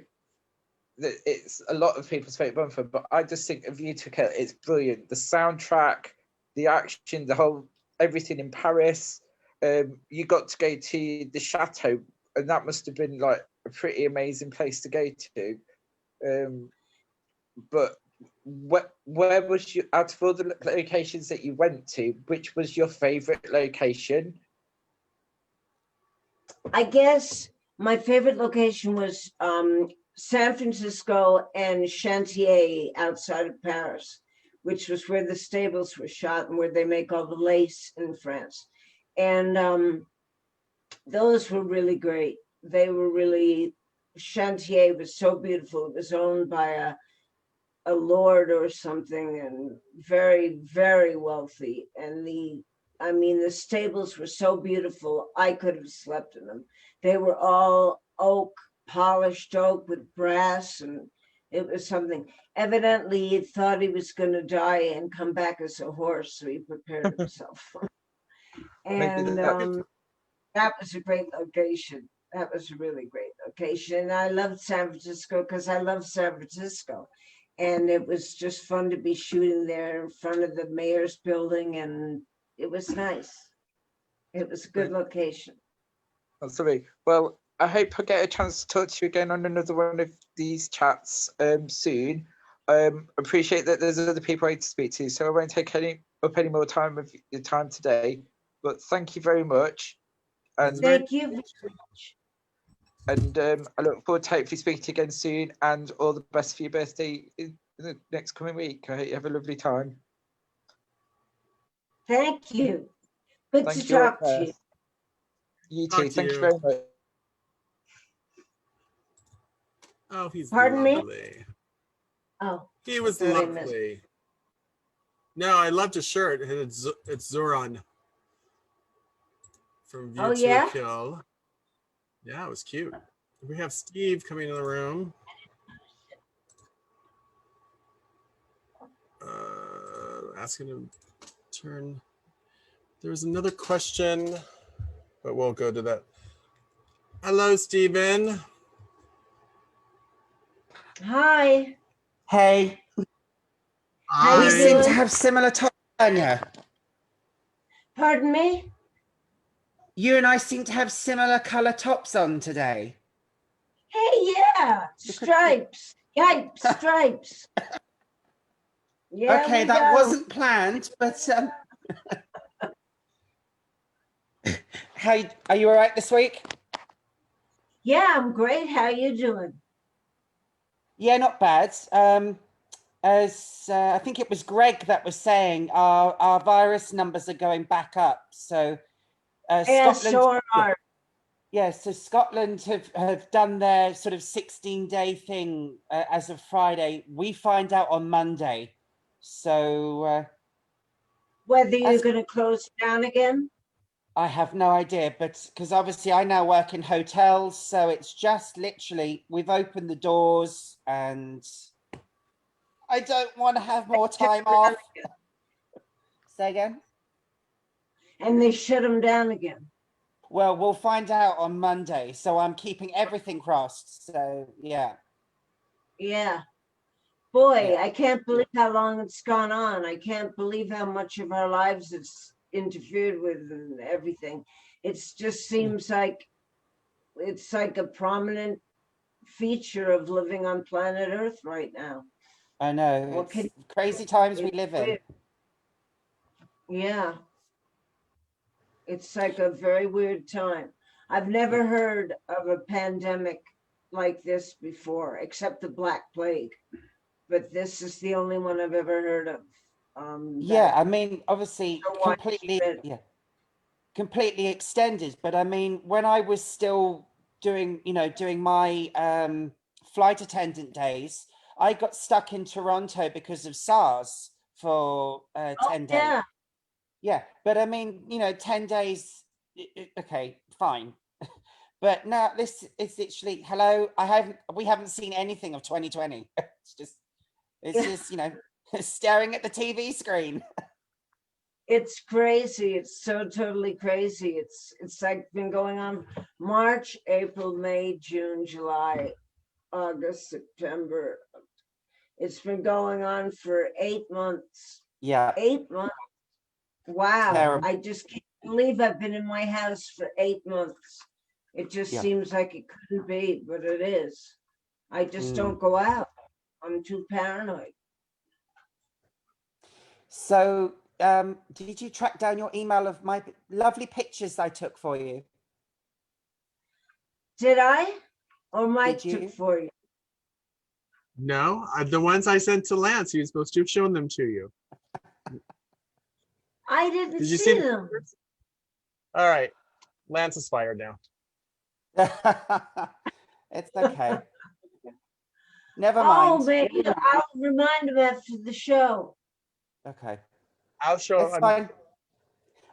that it's a lot of people's favourite Bond film, but I just think A View to a Kill, it's brilliant. The soundtrack, the action, everything in Paris. You got to go to the chateau, and that must have been like a pretty amazing place to go to. But where was you, out of all the locations that you went to, which was your favourite location? I guess my favorite location was San Francisco and Chantilly outside of Paris, which was where the stables were shot and where they make all the lace in France. And those were really great. They were really, Chantilly was so beautiful. It was owned by a lord or something, and very, very wealthy. And the stables were so beautiful, I could have slept in them. They were all oak, polished oak with brass, and it was something. Evidently, he thought he was going to die and come back as a horse, so he prepared himself. And that was a great location. That was a really great location. And I loved San Francisco because I love San Francisco. And it was just fun to be shooting there in front of the mayor's building, and it was nice. It was a good location. That's lovely. Well, I hope I get a chance to talk to you again on another one of these chats soon. Appreciate that there's other people I need to speak to, so I won't take any more time of your time today. But thank you very much. And Thank you very much. And I look forward to hopefully speaking to you again soon, and all the best for your birthday in the next coming week. I hope you have a lovely time. Thank you. Good Thank to you all talk to you. best. You Talk too. to Thank you you. very much. Oh, he's Pardon me? lovely. Oh, He was thought I missed. lovely. No, I loved his shirt. It's Zoran from View Oh, to yeah? a Kill. Yeah, it was cute. We have Steve coming in the room. Asking him to turn. There was another question, but we'll go to that. Hello, Stephen. Hi. Hey, How we you seem to doing? have similar tops, Tanya. Pardon me? You and I seem to have similar colour tops on today. Hey, yeah. Stripes. Yipes, stripes. Yeah, Okay, we that got 'em. wasn't planned, but how are you all right this week? Yeah, I'm great. How you doing? Yeah, not bad. As I think it was Greg that was saying, our virus numbers are going back up. So Yeah, Scotland, so are ours. yeah, so Scotland have done their sort of 16-day thing as of Friday. We find out on Monday. So Whether you're as going to close down again? I have no idea, but because obviously I now work in hotels, so it's just literally we've opened the doors and I don't want to have more time off. Say again? And they shut them down again. Well, we'll find out on Monday, so I'm keeping everything crossed. So yeah. Yeah. Boy, Yeah. I can't believe how long it's gone on. I can't believe how much of our lives it's interfered with and everything. It just seems like it's like a prominent feature of living on planet Earth right now. I know. What can It's crazy times we it's live in. weird. Yeah. It's like a very weird time. I've never heard of a pandemic like this before, except the Black Plague. But this is the only one I've ever heard of. Yeah, that I mean, obviously, so completely, widespread. yeah, completely extended. But I mean, when I was still doing, doing my flight attendant days, I got stuck in Toronto because of SARS for 10 days. Yeah. Yeah, but I mean, 10 days, okay, fine. But now this is literally, hello, we haven't seen anything of 2020. It's just, staring at the TV screen. It's crazy. It's so totally crazy. It's like been going on March, April, May, June, July, August, September. It's been going on for 8 months. Yeah. 8 months. Wow. Terrible. I just can't believe I've been in my house for 8 months. It just Yeah. seems like it couldn't be, but it is. I just Mm. don't go out. I'm too paranoid. So did you track down your email of my lovely pictures I took for you? Did I? Or Mike Did you? took for you? No, the ones I sent to Lance, he was supposed to have shown them to you. I didn't Did you see see them. All right. Lance is fired now. It's okay. Never Oh, mind. maybe I'll remind him after the show. Okay. I'll show It's fine.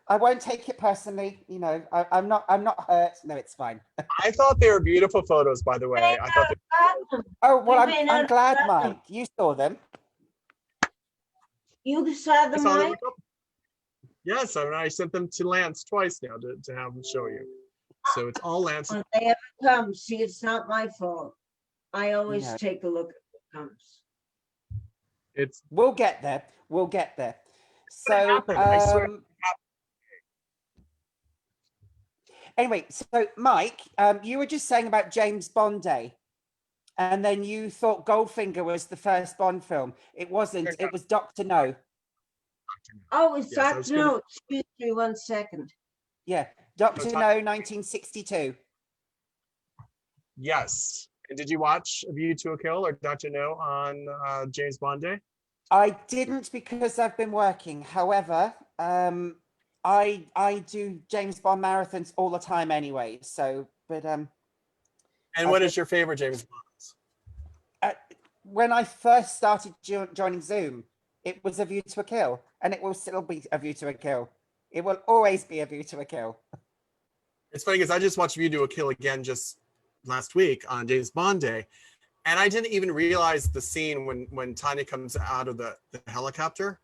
I won't take it personally. I'm not hurt. No, it's fine. I thought they were beautiful photos, by the way. I thought Oh, well, You may I'm not glad, have gotten Mike. You saw them. You saw I them, saw them. Mike? Yes, I sent them to Lance twice now to have him show you. So it's all Lance. When they ever come, see, it's not my fault. I always No. take a look at what comes. It's We'll get there. We'll get there. So, happened, I swear. anyway, so Mike, you were just saying about James Bond Day, and then you thought Goldfinger was the first Bond film. It wasn't. It was Doctor No. Oh, it's Yes, I Dr. was gonna- No, excuse me 1 second. Yeah, Doctor Doc- No, 1962. Yes. And did you watch A View to a Kill or Dr. No on James Bond Day? I didn't because I've been working. However, I do James Bond marathons all the time anyway. So, but And what is your favorite James Bond? when I first started joining Zoom, it was A View to a Kill, and it will still be A View to a Kill. It will always be A View to a Kill. It's funny because I just watched A View to a Kill again just last week on James Bond Day. And I didn't even realize the scene when Tanya comes out of the helicopter.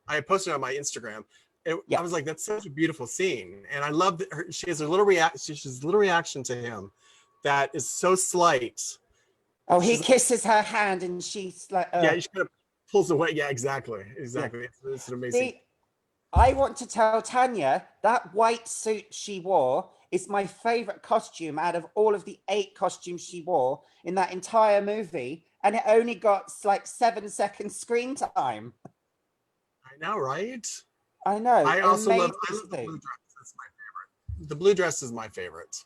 I posted it on my Instagram. I was like, that's such a beautiful scene. And I love that she has a little reaction to him that is so slight. Oh, he kisses her hand and she's like, yeah, she kind of pulls away. Yeah, exactly. Yeah. It's an amazing. See, I want to tell Tanya that white suit she wore is my favorite costume out of all of the 8 costumes she wore in that entire movie. And it only got like 7 seconds screen time. I know, right? I know. I also love the Amazing blue suit. dress. That's my favorite. The blue dress is my favorite.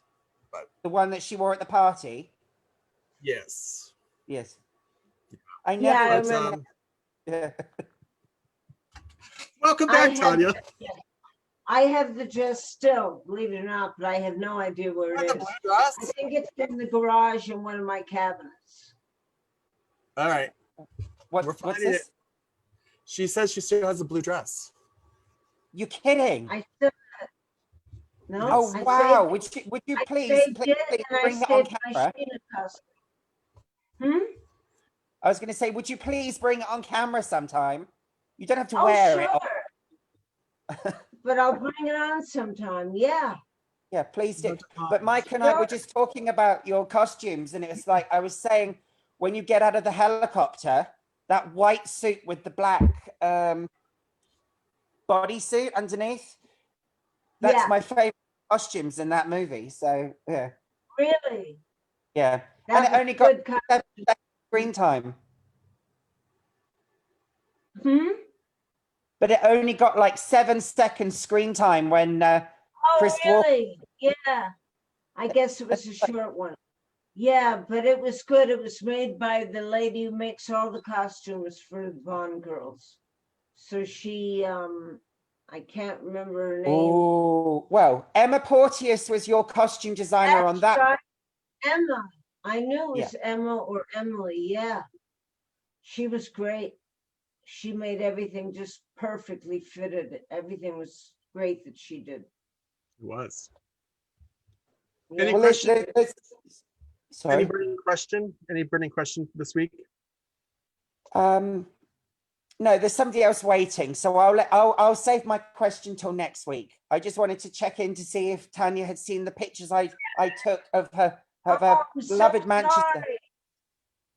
But The one that she wore at the party. yes. Yes. I Yeah, I never. remember. Yeah. Welcome I back, have- Tanya. I have the dress still, believe it or not, but I have no idea where The it blue is. dress? I think it's in the garage in one of my cabinets. All right. We're What's finding this? it. She says she still has a blue dress. You kidding? I still no. Oh I wow! saved Would you I please, saved please, it, please and I bring it on saved my camera? Sheena costume. I was going to say, would you please bring it on camera sometime? You don't have to Oh, wear sure. it. But I'll bring it on sometime. Yeah. Yeah, please do. But Mike and I were just talking about your costumes, and it's like I was saying, when you get out of the helicopter, that white suit with the black bodysuit underneath, that's Yeah. my favorite costumes in that movie. So yeah, Really? yeah. That And it was only got good 7 seconds screen time. But it only got like 7 seconds screen time when Oh, Chris Walker. really? Yeah. I guess it was a short one. Yeah, but it was good. It was made by the lady who makes all the costumes for the Bond girls. So she, I can't remember her name. Oh, well, Emma Porteous was your costume designer on That's that. right. Emma. I knew it Yeah. was Emma or Emily. Yeah. She was great. She made everything just perfectly fitted. Everything was great that she did. It was. Yeah. Any Well, question? Any sorry. burning question? Any burning question this week? No, there's somebody else waiting, so I'll save my question till next week. I just wanted to check in to see if Tanya had seen the pictures I took of her Oh, I'm so beloved Manchester. sorry.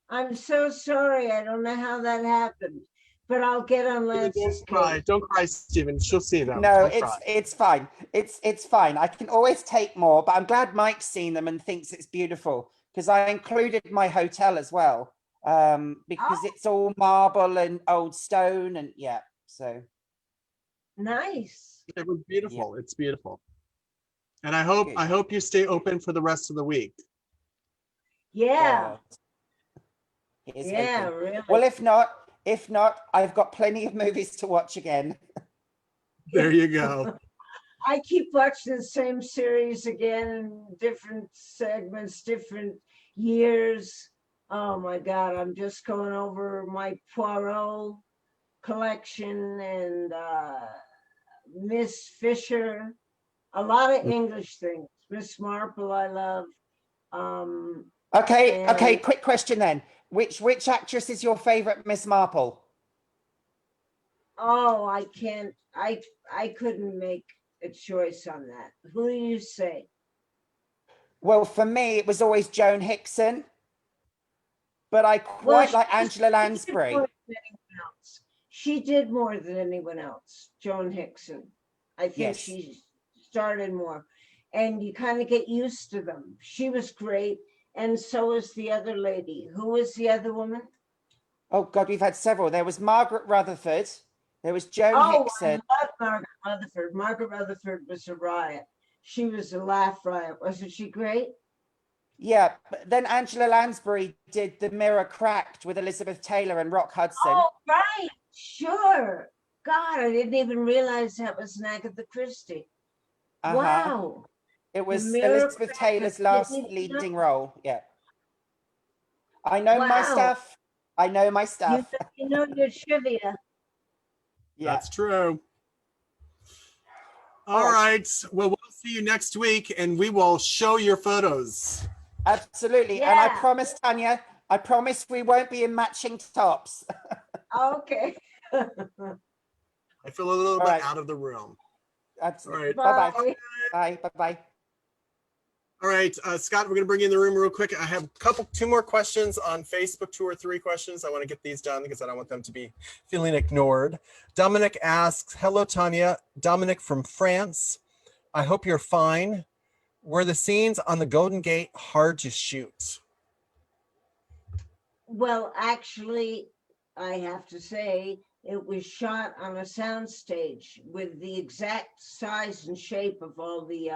I'm so sorry. I don't know how that happened, but I'll get on Lance's Don't cry. case. Don't cry, Stephen. She'll see them. No, Don't cry. it's fine. It's fine. I can always take more, but I'm glad Mike's seen them and thinks it's beautiful because I included my hotel as well. Because it's all marble and old stone and yeah, so Nice. It was beautiful. It's beautiful. And I hope you stay open for the rest of the week. Yeah. It is Yeah, open. really. Well, if not, I've got plenty of movies to watch again. There you go. I keep watching the same series again in different segments, different years. Oh my God, I'm just going over my Poirot collection and Miss Fisher, a lot of English things. Miss Marple, I love. Okay, And- quick question then. Which actress is your favorite Miss Marple? Oh, I can't, I couldn't make a choice on that. Who do you say? Well, for me, it was always Joan Hickson, but I quite like Angela Lansbury. She did more than anyone else, Joan Hickson. I think Yes. she started more. And you kind of get used to them. She was great. And so was the other lady. Who was the other woman? Oh God, we've had several. There was Margaret Rutherford. There was Joan Oh, Hickson. I love Margaret Rutherford. Margaret Rutherford was a riot. She was a laugh riot. Wasn't she great? Yeah, but then Angela Lansbury did The Mirror Cracked with Elizabeth Taylor and Rock Hudson. Oh, right. Sure. God, I didn't even realize that was an Agatha Christie. Uh-huh. Wow. It was Mirror Elizabeth Cracked Taylor's with last Sydney leading Snow. role. Yeah. I know my Wow. stuff. I know my stuff. You know your trivia. Yeah. That's true. All All right. right. Well, we'll see you next week and we will show your photos. Absolutely. And I Yeah. promise, Tanya, I promise we won't be in matching tops. Okay. I feel a little All bit right. out of the room. Absolutely. All right. Bye-bye. Bye. Bye. Bye-bye. All right, Scott, we're going to bring you in the room real quick. I have two more questions on Facebook, 2 or 3 questions. I want to get these done because I don't want them to be feeling ignored. Dominic asks, hello, Tanya. Dominic from France. I hope you're fine. Were the scenes on the Golden Gate hard to shoot? Well, actually, I have to say it was shot on a soundstage with the exact size and shape of all the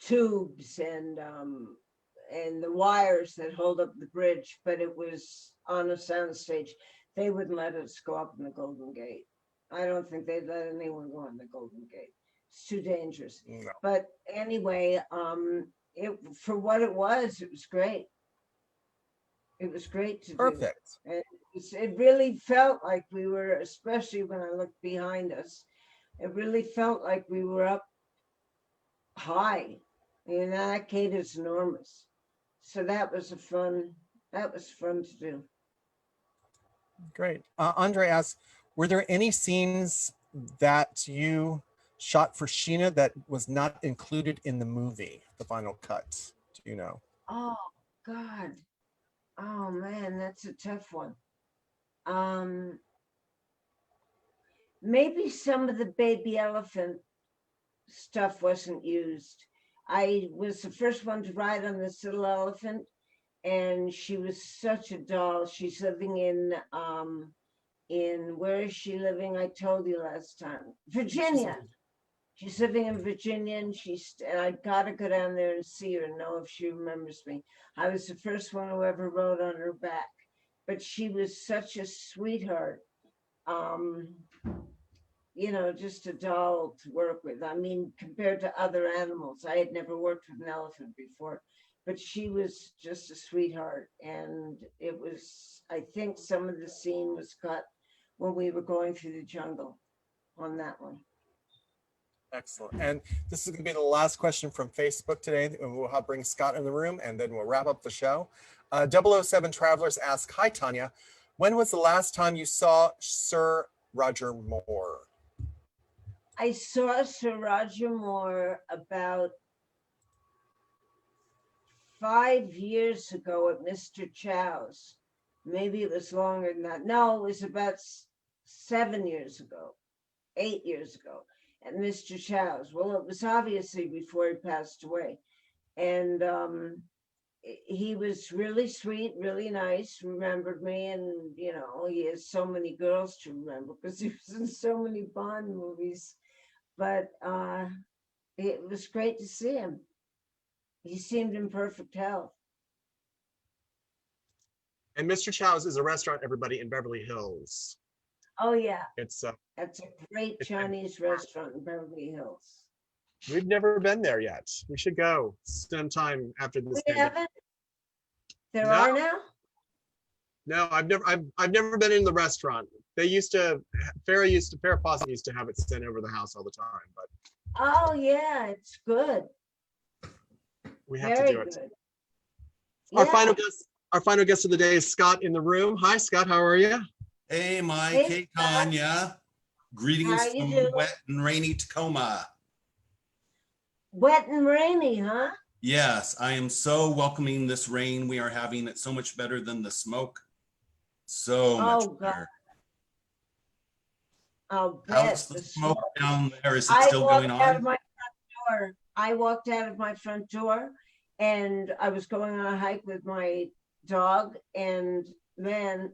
tubes and the wires that hold up the bridge, but it was on a soundstage. They wouldn't let us go up in the Golden Gate. I don't think they'd let anyone go on the Golden Gate. It's too dangerous. No. But anyway, for what it was great. It was great to do. Perfect. And it really felt like we were, especially when I looked behind us, it really felt like we were up high. And that gate is enormous. So that was fun to do. Great. Andre asks, were there any scenes that you shot for Sheena that was not included in the movie, the final cut? Do you know? Oh, God. Oh, man, that's a tough one. Maybe some of the baby elephant stuff wasn't used. I was the first one to ride on this little elephant, and she was such a doll. She's living in where is she living? I told you last time, Virginia. She's living in Virginia, and I gotta go down there and see her and know if she remembers me. I was the first one who ever rode on her back, but she was such a sweetheart. You know, just a doll to work with. I mean, compared to other animals, I had never worked with an elephant before, but she was just a sweetheart. And it was, I think some of the scene was cut when we were going through the jungle on that one. Excellent. And this is going to be the last question from Facebook today. And we'll bring Scott in the room and then we'll wrap up the show. 007 Travelers ask, hi, Tanya. When was the last time you saw Sir Roger Moore? I saw Sir Roger Moore about 5 years ago at Mr. Chow's. Maybe it was longer than that. No, it was about 7 years ago, 8 years ago at Mr. Chow's. Well, it was obviously before he passed away. And he was really sweet, really nice, remembered me. And, you know, he has so many girls to remember because he was in so many Bond movies. But it was great to see him. He seemed in perfect health. And Mr. Chow's is a restaurant, everybody, in Beverly Hills. Oh, yeah. It's That's a great Chinese restaurant in Beverly Hills. we've never been there yet. We should go sometime after this. We haven't? There No. are now? No, I've never been in the restaurant. They used to, Farrah Fawcett used to have it sent over the house all the time, but Oh, yeah, it's good. we have Very to do it. good. Our Yeah. final guest of the day is Scott in the room. Hi, Scott. How are you? Hey, Mike. Hey, Hey, Scott. Tanya. Greetings How you from doing? wet and rainy Tacoma. Wet and rainy, huh? Yes, I am so welcoming this rain we are having. It's so much better than the smoke. So much Oh, God. better. I'll bet How's the the smoke smoke. down there? Is it I still walked going out of on? my front door. I walked out of my front door and I was going on a hike with my dog, and man,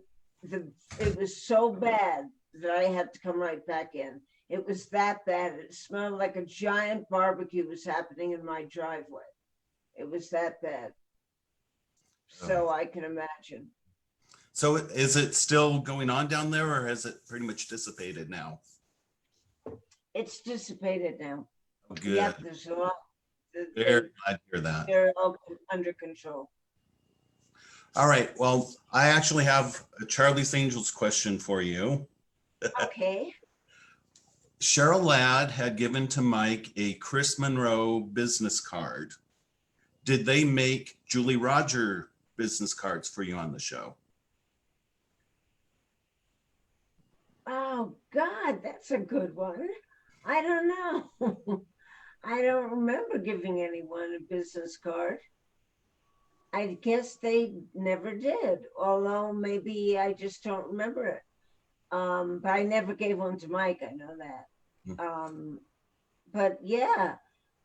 it was so bad that I had to come right back in. It was that bad. It smelled like a giant barbecue was happening in my driveway. It was that bad. So I can imagine. So is it still going on down there, or has it pretty much dissipated now? It's dissipated now. Oh, good. Yep, there's a lot. Very glad to hear that. They're all under control. All right. Well, I actually have a Charlie's Angels question for you. Okay. Cheryl Ladd had given to Mike a Chris Monroe business card. Did they make Julie Roger business cards for you on the show? Oh God, that's a good one. I don't know. I don't remember giving anyone a business card. I guess they never did, although maybe I just don't remember it. But I never gave one to Mike, I know that. But yeah,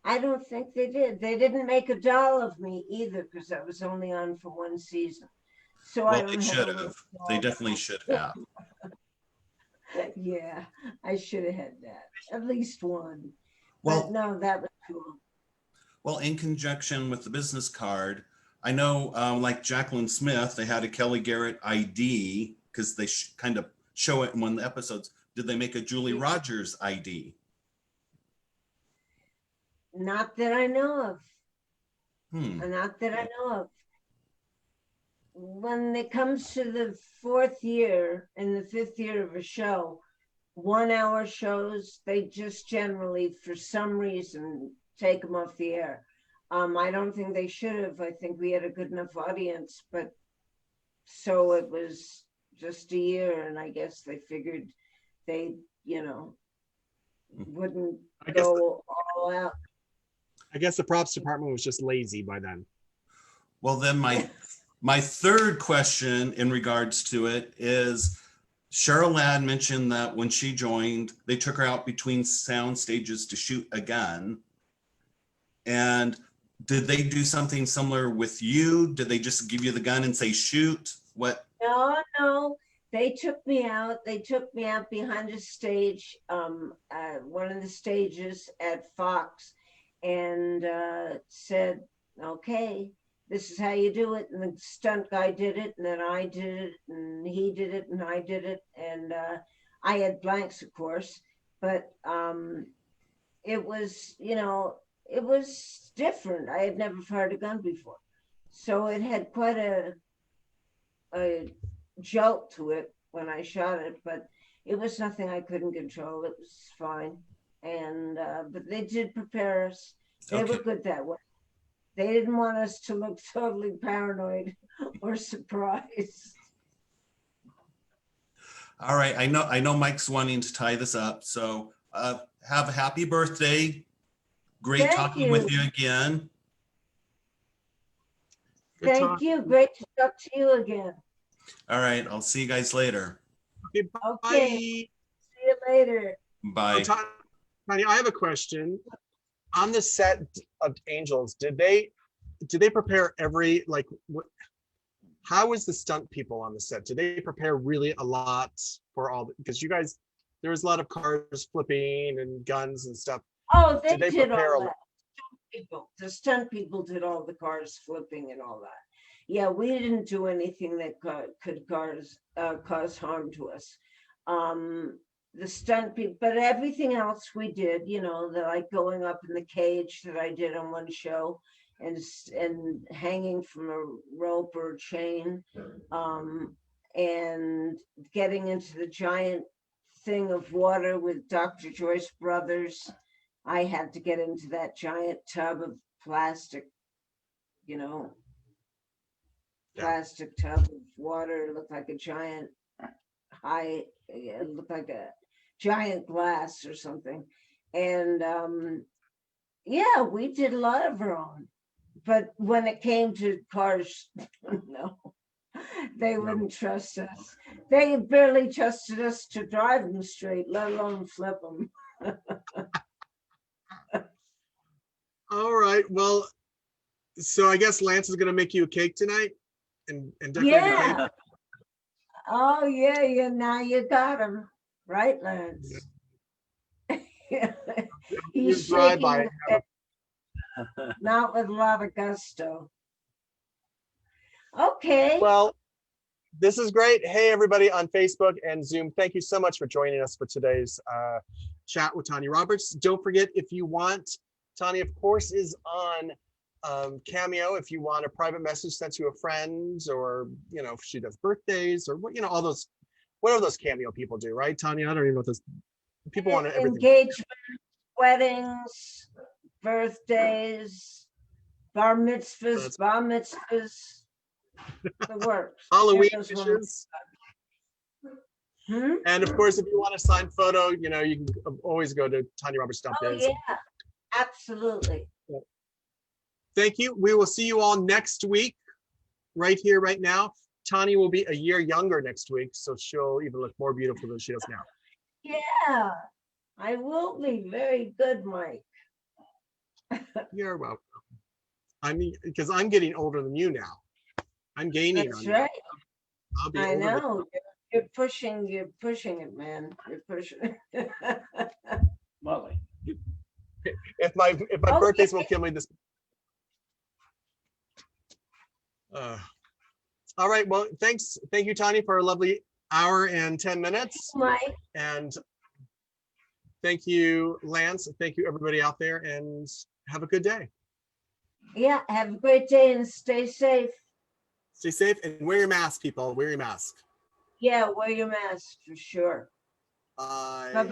I don't think they did. They didn't make a doll of me either, because I was only on for one season. So I Well, don't they have should a little have. They doll. definitely should have. Yeah, I should have had that. At least one. Well, But no, that was cool. well, in conjunction with the business card, I know like Jacqueline Smith, they had a Kelly Garrett ID because they kind of show it in one of the episodes. Did they make a Julie Rogers ID? Not that I know of. Hmm. Not that I know of. When it comes to the fourth year and the fifth year of a show, 1 hour shows, they just generally, for some reason, take them off the air. I don't think they should have. I think we had a good enough audience, but so it was just a year, and I guess they figured they, wouldn't go all out. I guess the props department was just lazy by then. Well, then my third question in regards to it is, Cheryl Ladd mentioned that when she joined, they took her out between sound stages to shoot again. And did they do something similar with you? Did they just give you the gun and say, shoot? What? No. They took me out. They took me out behind a stage, one of the stages at Fox, and said, okay, this is how you do it. And the stunt guy did it, and then I did it, and he did it, and I did it. And I had blanks, of course, but it was, it was different. I had never fired a gun before. So it had quite a jolt to it when I shot it, but it was nothing I couldn't control. It was fine. And but they did prepare us. They were good that way. They didn't want us to look totally paranoid or surprised. All right. I know Mike's wanting to tie this up. So have a happy birthday. Great talking with you again. Thank you. Great to talk to you again. All right. I'll see you guys later. Okay. Bye. Okay. See you later. Bye. So, Tanya, I have a question. On the set of Angels, did they prepare every, like, how was the stunt people on the set? Did they prepare really a lot for all, because you guys, there was a lot of cars flipping and guns and stuff. Oh, they did prepare all that. The stunt people did all the cars flipping and all that. Yeah, we didn't do anything that could cause harm to us. The stunt people, but everything else we did, the like going up in the cage that I did on one show, and hanging from a rope or a chain, and getting into the giant thing of water with Dr. Joyce Brothers. I had to get into that giant tub of plastic, plastic tub of water. It looked like a giant it looked like a giant glass or something. And yeah, we did a lot of our own. But when it came to cars, no, they wouldn't trust us. They barely trusted us to drive them straight, let alone flip them. All right. Well, so I guess Lance is going to make you a cake tonight and decorate the cake. Yeah. Oh, yeah, yeah. Now you got him. Right, Lance? He's drive by shaking his head, not with a lot of gusto. Okay. Well, this is great. Hey, everybody on Facebook and Zoom, thank you so much for joining us for today's chat with Tanya Roberts. Don't forget, if you want, Tanya, of course, is on Cameo. If you want a private message sent to a friend, or, you know, if she does birthdays or what, you know, all those, whatever those Cameo people do, right, Tanya? I don't even know what those people want. Everything. Engagement, weddings, birthdays, bar mitzvahs, the works. Halloween Those wishes. ones. And of course, if you want a signed photo, you know, you can always go to TanyaRoberts.biz. Oh, yeah, absolutely. Thank you. We will see you all next week, right here, right now. Tanya will be a year younger next week, so she'll even look more beautiful than she does now. Yeah, I will be. Very good, Mike. You're welcome. I mean, because I'm getting older than you now. I'm gaining That's on right. you. I'll be I older than- know. You're pushing it, man. You're pushing it. Molly. If my Okay. birthdays will kill me this. All right. Well, thanks. Thank you, Tanya, for a lovely hour and 10 minutes. Mike. And thank you, Lance. Thank you, everybody out there, and have a good day. Yeah, have a great day and stay safe. Stay safe and wear your mask, people. Wear your mask. Yeah, wear your mask for sure. Bye. Bye-bye.